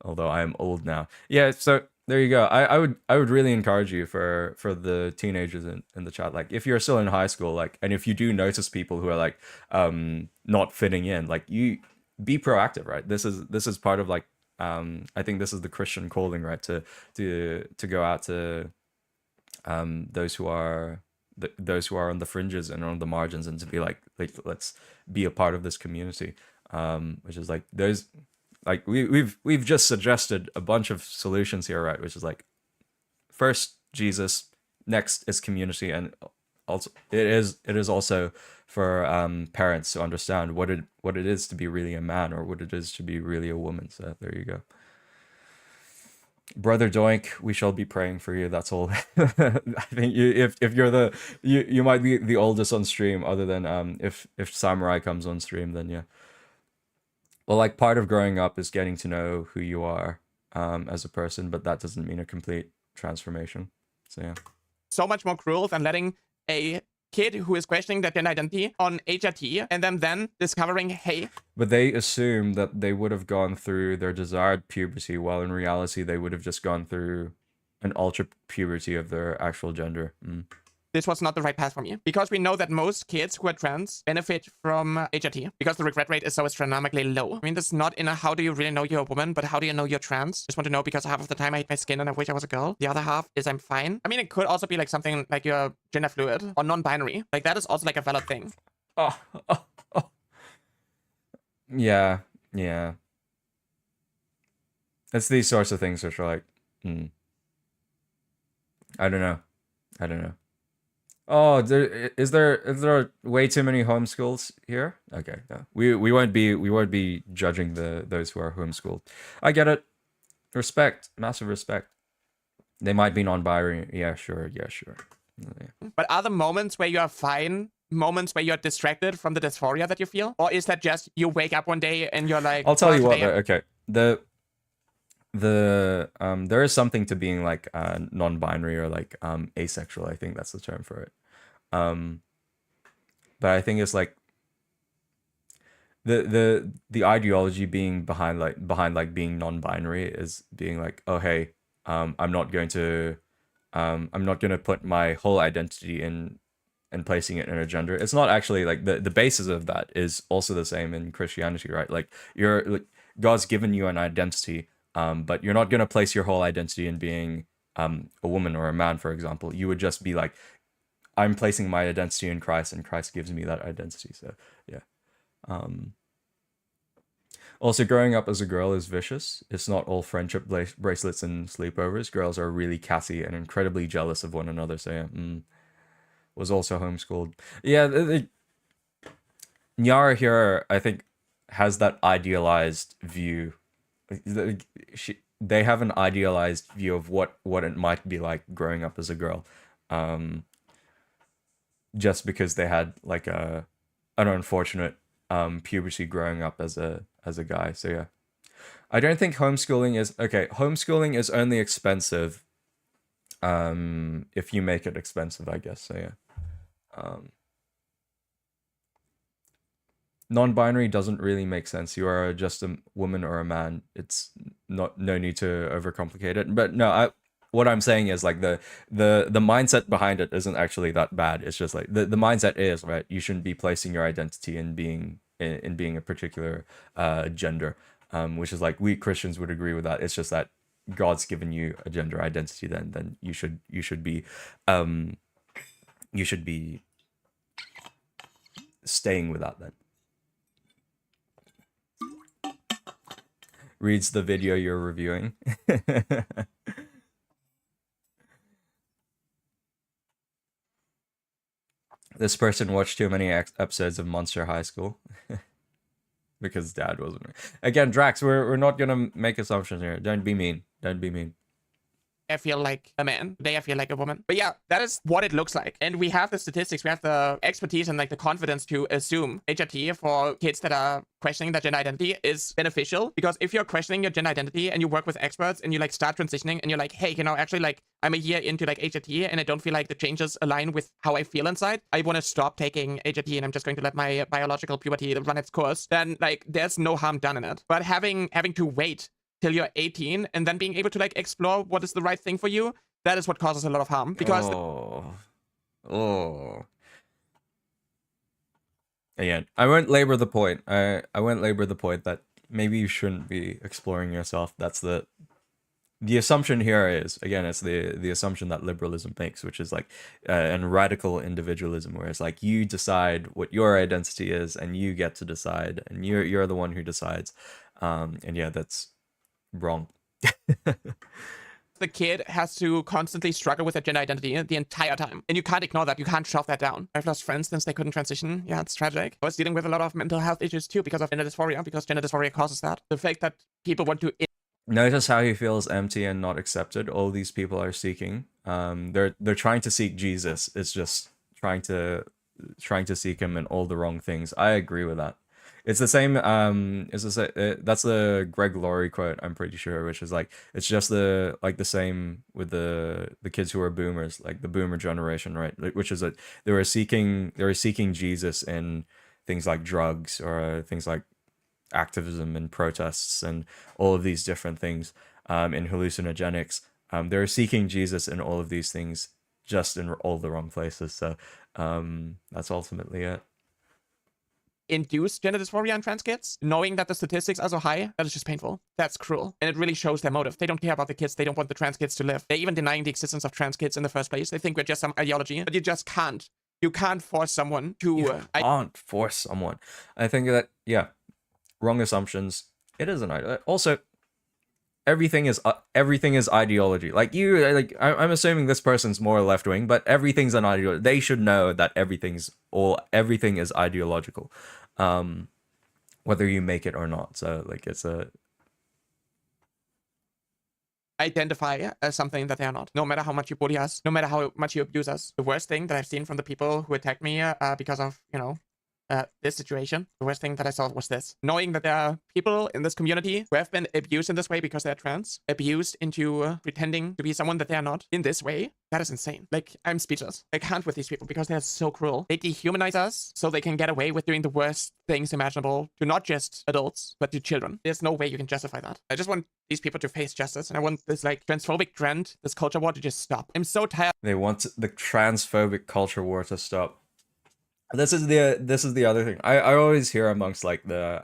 Although I am old now. Yeah, so there you go. I would really encourage you for the teenagers in the chat. Like, if you're still in high school, like, and if you do notice people who are like not fitting in, like, you be proactive, right? This is part of like I think this is the Christian calling, right? To go out to those who are on the fringes and on the margins, and to be like let's be a part of this community, which is like, there's like we've just suggested a bunch of solutions here, right? Which is like, first Jesus, next is community, and also it is also for parents to understand what it is to be really a man, or what it is to be really a woman. So there you go. Brother Doink, we shall be praying for you. That's all. I think if you're you might be the oldest on stream, other than if Samurai comes on stream, then yeah. Well, like, part of growing up is getting to know who you are as a person, but that doesn't mean a complete transformation. So yeah. So much more cruel than letting a kid who is questioning their gender identity on HRT and then discovering, hey. But they assume that they would have gone through their desired puberty, while in reality they would have just gone through an ultra puberty of their actual gender. this was not the right path for me. Because we know that most kids who are trans benefit from HRT because the regret rate is so astronomically low. I mean, this is not in a how do you really know you're a woman, but how do you know you're trans? Just want to know because half of the time I hate my skin and I wish I was a girl. The other half is I'm fine. I mean, it could also be like something like you're gender fluid or non-binary. Like that is also like a valid thing. Oh. Yeah. It's these sorts of things which are like, I don't know. Oh, is there way too many homeschools here? Okay, no. We won't be judging those who are homeschooled. I get it. Respect, massive respect. They might be non-binary. Yeah, sure. Yeah. But are the moments where you are fine moments where you're distracted from the dysphoria that you feel? Or is that just you wake up one day and you're like, I'll tell you what, today okay. There is something to being like non-binary or like asexual. I think that's the term for it. But I think it's like the ideology being behind being non-binary is being like, oh hey, I'm not going to put my whole identity in and placing it in a gender. It's not actually like the basis of that is also the same in Christianity, right? Like God's given you an identity, but you're not going to place your whole identity in being a woman or a man, for example. You would just be like, I'm placing my identity in Christ and Christ gives me that identity. So yeah. Also, growing up as a girl is vicious. It's not all friendship bracelets and sleepovers. Girls are really catty and incredibly jealous of one another. So yeah, was also homeschooled. Yeah, Nyara here, I think, has that idealized view. They have an idealized view of what it might be like growing up as a girl. Just because they had like an unfortunate puberty growing up as a guy. So yeah, I don't think homeschooling is okay. Homeschooling is only expensive if you make it expensive, I guess. So yeah. Non-binary doesn't really make sense. You are just a woman or a man. It's no need to overcomplicate it. But no, what I'm saying is like the mindset behind it isn't actually that bad. It's just like the mindset is right. You shouldn't be placing your identity in being a particular gender, which is like we Christians would agree with that. It's just that God's given you a gender identity. Then you should be staying with that then. Reads the video you're reviewing. This person watched too many episodes of Monster High School. Because dad wasn't. Again, Drax, we're not gonna make assumptions here. Don't be mean. I feel like a man. Today I feel like a woman. But yeah, that is what it looks like. And we have the statistics, we have the expertise and like the confidence to assume HRT for kids that are questioning their gender identity is beneficial. Because if you're questioning your gender identity and you work with experts and you like start transitioning and you're like, hey, actually like I'm a year into like HRT and I don't feel like the changes align with how I feel inside. I want to stop taking HRT and I'm just going to let my biological puberty run its course. Then like there's no harm done in it. But having to wait till you're 18 and then being able to like explore what is the right thing for you, that is what causes a lot of harm. Because again, I won't labor the point. I won't labor the point that maybe you shouldn't be exploring yourself. That's the assumption here is, again, it's the assumption that liberalism makes, which is like and radical individualism, where it's like you decide what your identity is and you get to decide and you're the one who decides. And yeah, that's wrong. the kid has to constantly struggle with their gender identity the entire time. And you can't ignore that. You can't shove that down. I've lost friends since they couldn't transition. Yeah, it's tragic. I was dealing with a lot of mental health issues too because of gender dysphoria, because gender dysphoria causes that. The fact that people want to... Notice how he feels empty and not accepted. All these people are seeking. They're trying to seek Jesus. It's just trying to seek him in all the wrong things. I agree with that. It's the same. That's a Greg Laurie quote, I'm pretty sure, which is like, it's just the same with the kids who are boomers, like the boomer generation, right? Which is that they were seeking Jesus in things like drugs or things like activism and protests and all of these different things, in hallucinogenics. They're seeking Jesus in all of these things just in all the wrong places. So that's ultimately it. Induce gender dysphoria in trans kids, knowing that the statistics are so high, that is just painful. That's cruel. And it really shows their motive. They don't care about the kids. They don't want the trans kids to live. They're even denying the existence of trans kids in the first place. They think we're just some ideology, but you just can't. You can't force someone to... You can't force someone. I think that, yeah, wrong assumptions. It is an idea. Also, everything is ideology. Like I'm assuming this person's more left wing, but everything's an ideology. They should know that everything is ideological, whether you make it or not. So like it's a identify as something that they are not. No matter how much you bully us, no matter how much you abuse us. The worst thing that I've seen from the people who attacked me because of, you know, this situation, the worst thing that I saw was this. Knowing that there are people in this community who have been abused in this way because they're trans, abused into pretending to be someone that they are not in this way, that is insane. Like, I'm speechless. I can't with these people because they're so cruel. They dehumanize us so they can get away with doing the worst things imaginable to not just adults, but to children. There's no way you can justify that. I just want these people to face justice, and I want this, like, transphobic trend, this culture war to just stop. I'm so tired. They want the transphobic culture war to stop. This is the other thing. I always hear amongst like the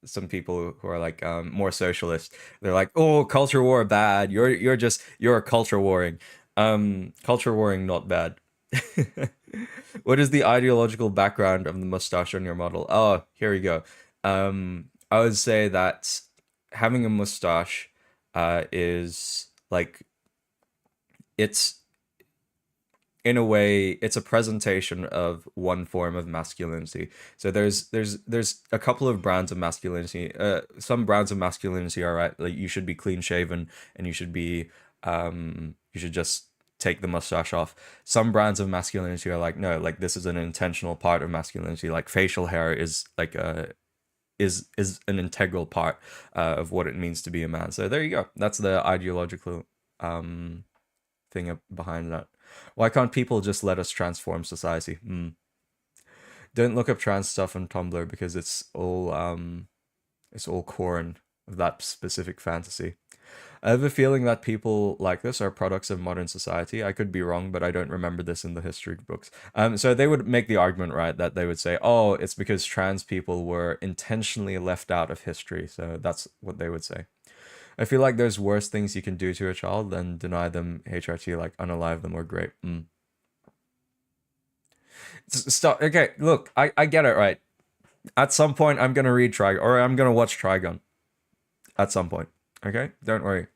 some people who are like more socialist. They're like, oh, culture war bad. You're culture warring. Culture warring not bad. What is the ideological background of the mustache on your model? Oh, here we go. I would say that having a mustache is like, it's, in a way, it's a presentation of one form of masculinity. So there's a couple of brands of masculinity. Some brands of masculinity are right, like you should be clean shaven and you should just take the mustache off. Some brands of masculinity are like, no, like this is an intentional part of masculinity. Like facial hair is like is an integral part of what it means to be a man. So there you go. That's the ideological thing behind that. Why can't people just let us transform society? Don't look up trans stuff on Tumblr because it's all corn of that specific fantasy. I have a feeling that people like this are products of modern society. I could be wrong, but I don't remember this in the history books. So they would make the argument, right, that they would say, oh, it's because trans people were intentionally left out of history. So that's what they would say. I feel like there's worse things you can do to a child than deny them HRT, like unalive them or grape. Stop. Okay, look, I get it, right? At some point, I'm going to read Trigon, or I'm going to watch Trigon. At some point, okay? Don't worry.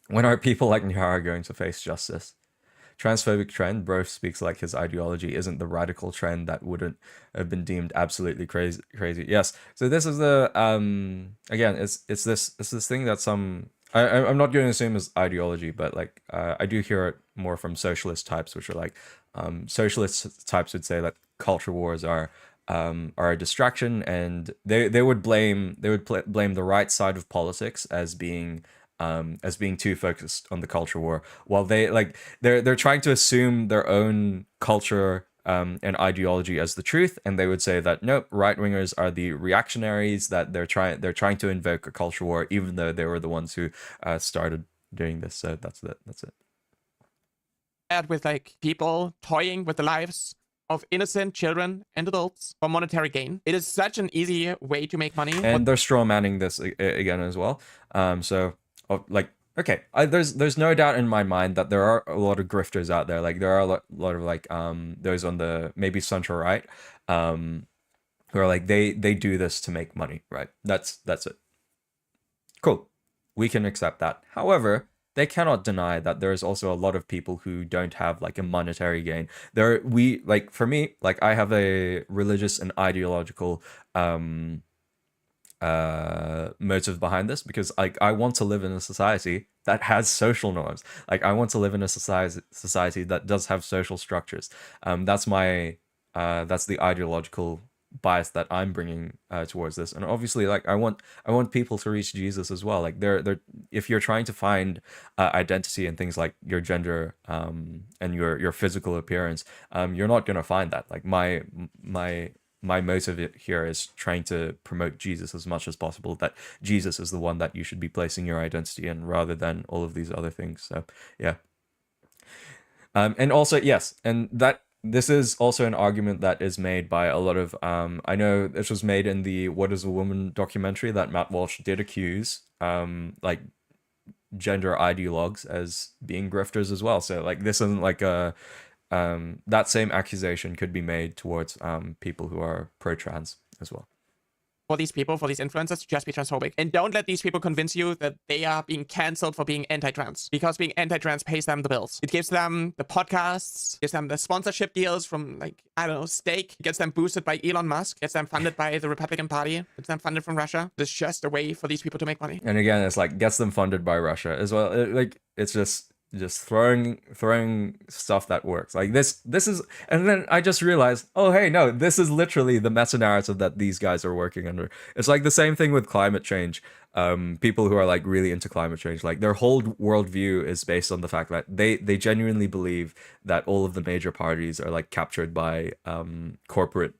When are people like Nyara going to face justice? Transphobic trend, bro speaks like his ideology isn't the radical trend that wouldn't have been deemed absolutely crazy. Yes. So this is the again, it's this thing that I'm not going to assume is ideology, but like I do hear it more from socialist types, which are like socialist types would say that culture wars are a distraction, and they would blame the right side of politics as being too focused on the culture war, while they're trying to assume their own culture and ideology as the truth, and they would say that nope, right wingers are the reactionaries, that they're trying to invoke a culture war, even though they were the ones who started doing this. So that's it. With like people toying with the lives of innocent children and adults for monetary gain. It is such an easy way to make money. And they're straw manning this again as well. Like, okay, there's no doubt in my mind that there are a lot of grifters out there. Like there are a lot of like those on the maybe central right, who are like they do this to make money, right? That's it. Cool, we can accept that. However, they cannot deny that there is also a lot of people who don't have like a monetary gain. For me, like I have a religious and ideological motive behind this, because like I want to live in a society that has social norms. Like I want to live in a society that does have social structures. That's the ideological bias that I'm bringing towards this. And obviously, like I want people to reach Jesus as well. Like they're if you're trying to find identity in things like your gender and your physical appearance, you're not gonna find that. Like my motive here is trying to promote Jesus as much as possible, that Jesus is the one that you should be placing your identity in rather than all of these other things. So yeah. And also, yes, and that this is also an argument that is made by a lot of I know this was made in the What is a Woman documentary that Matt Walsh did accuse like gender ideologues as being grifters as well. So like this isn't like a that same accusation could be made towards people who are pro-trans as well. For these people, for these influencers, to just be transphobic. And don't let these people convince you that they are being cancelled for being anti-trans. Because being anti-trans pays them the bills. It gives them the podcasts, gives them the sponsorship deals from, like, I don't know, Steak. It gets them boosted by Elon Musk. Gets them funded by the Republican Party. Gets them funded from Russia. It's just a way for these people to make money. And again, it's like gets them funded by Russia as well. It's just throwing stuff that works. Like this is, and then I just realized, oh hey, no, this is literally the meta narrative that these guys are working under. It's like the same thing with climate change. People who are like really into climate change, like their whole worldview is based on the fact that they genuinely believe that all of the major parties are like captured by corporate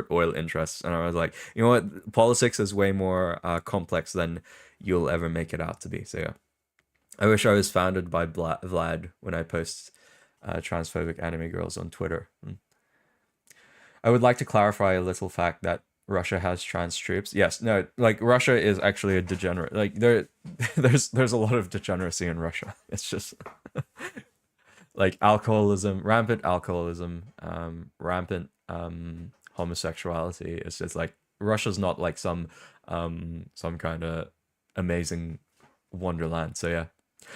oil interests. And I was like, you know what, politics is way more complex than you'll ever make it out to be. So yeah, I wish I was founded by Vlad when I post transphobic anime girls on Twitter. I would like to clarify a little fact that Russia has trans troops. Yes, no, like Russia is actually a degenerate. Like there's a lot of degeneracy in Russia. It's just like rampant alcoholism, rampant homosexuality. It's just like Russia's not like some kind of amazing wonderland. So yeah.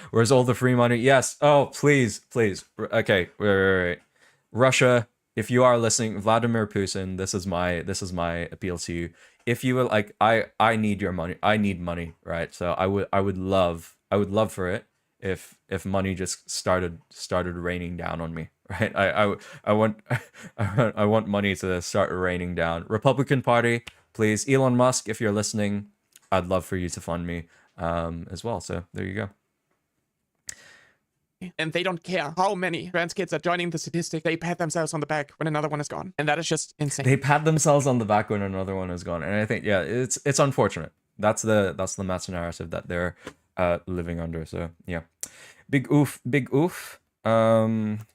Where's all the free money? Yes. Oh, please. Okay. Wait. Russia, if you are listening, Vladimir Putin, this is my appeal to you. If you were like, I need your money. I need money, right? So I would love for it if money just started raining down on me, right? I want money to start raining down. Republican Party, please. Elon Musk, if you're listening, I'd love for you to fund me as well. So there you go. And they don't care how many trans kids are joining the statistic. They pat themselves on the back when another one is gone. And that is just insane. They pat themselves on the back when another one is gone. And I think, yeah, it's unfortunate. That's the meta narrative that they're living under. So yeah. Big oof. It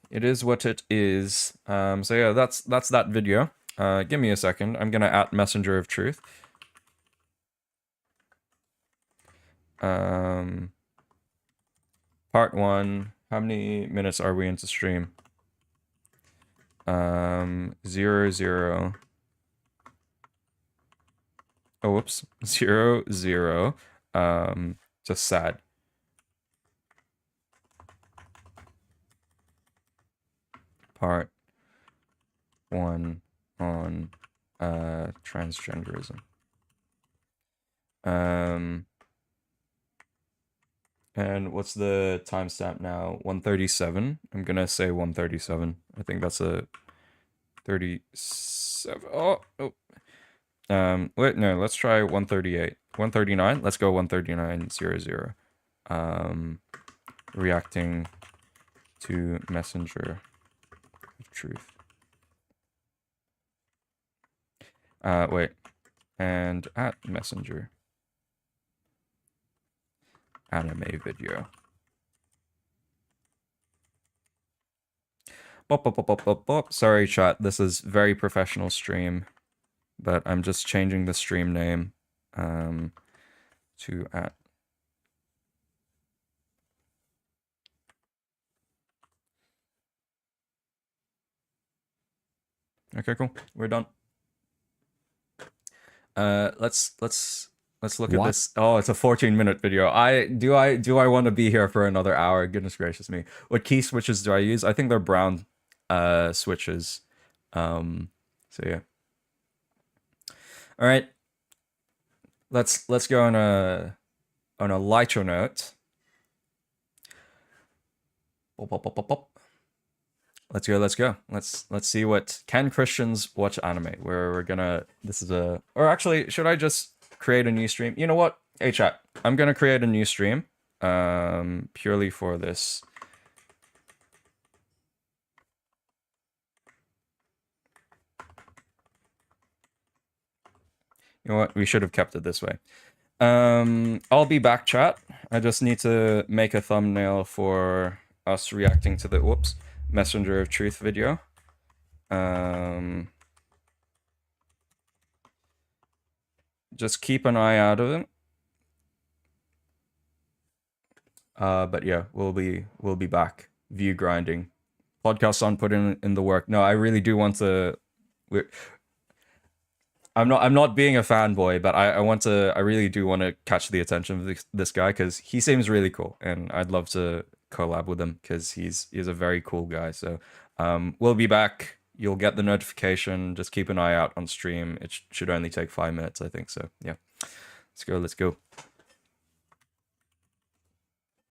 is what it is. So yeah, that's that video. Give me a second. I'm gonna @ Messenger of Truth. Part 1. How many minutes are we into stream? 0. Oh, whoops. 0. Just sad. Part 1 on transgenderism. And what's the timestamp now? 137. I'm gonna say 137. I think that's a 37. Oh. Wait, no, let's try 138. 139. Let's go 139.00. Reacting to Messenger of Truth. Wait. And @ Messenger. Anime video. Bop. Sorry, chat. This is very professional stream, but I'm just changing the stream name to @ Okay, cool. We're done. Let's look at this. Oh, it's a 14-minute video. Do I want to be here for another hour? Goodness gracious me. What key switches do I use? I think they're brown switches. So yeah. All right. Let's go on a lighter note. Let's go. Let's see what can Christians watch anime. We're gonna. This is a. Or actually, should I just create a new stream? You know what? Hey chat, I'm gonna create a new stream purely for this. You know what? We should have kept it this way. I'll be back, chat. I just need to make a thumbnail for us reacting to the Messenger of Truth video. Just keep an eye out of it. But yeah, we'll be back. View grinding. Podcast on, put in the work. No, I really do want to. I'm not being a fanboy, but I really do want to catch the attention of this guy because he seems really cool, and I'd love to collab with him because he's a very cool guy. So we'll be back. You'll get the notification. Just keep an eye out on stream. It should only take 5 minutes, I think. So yeah, let's go.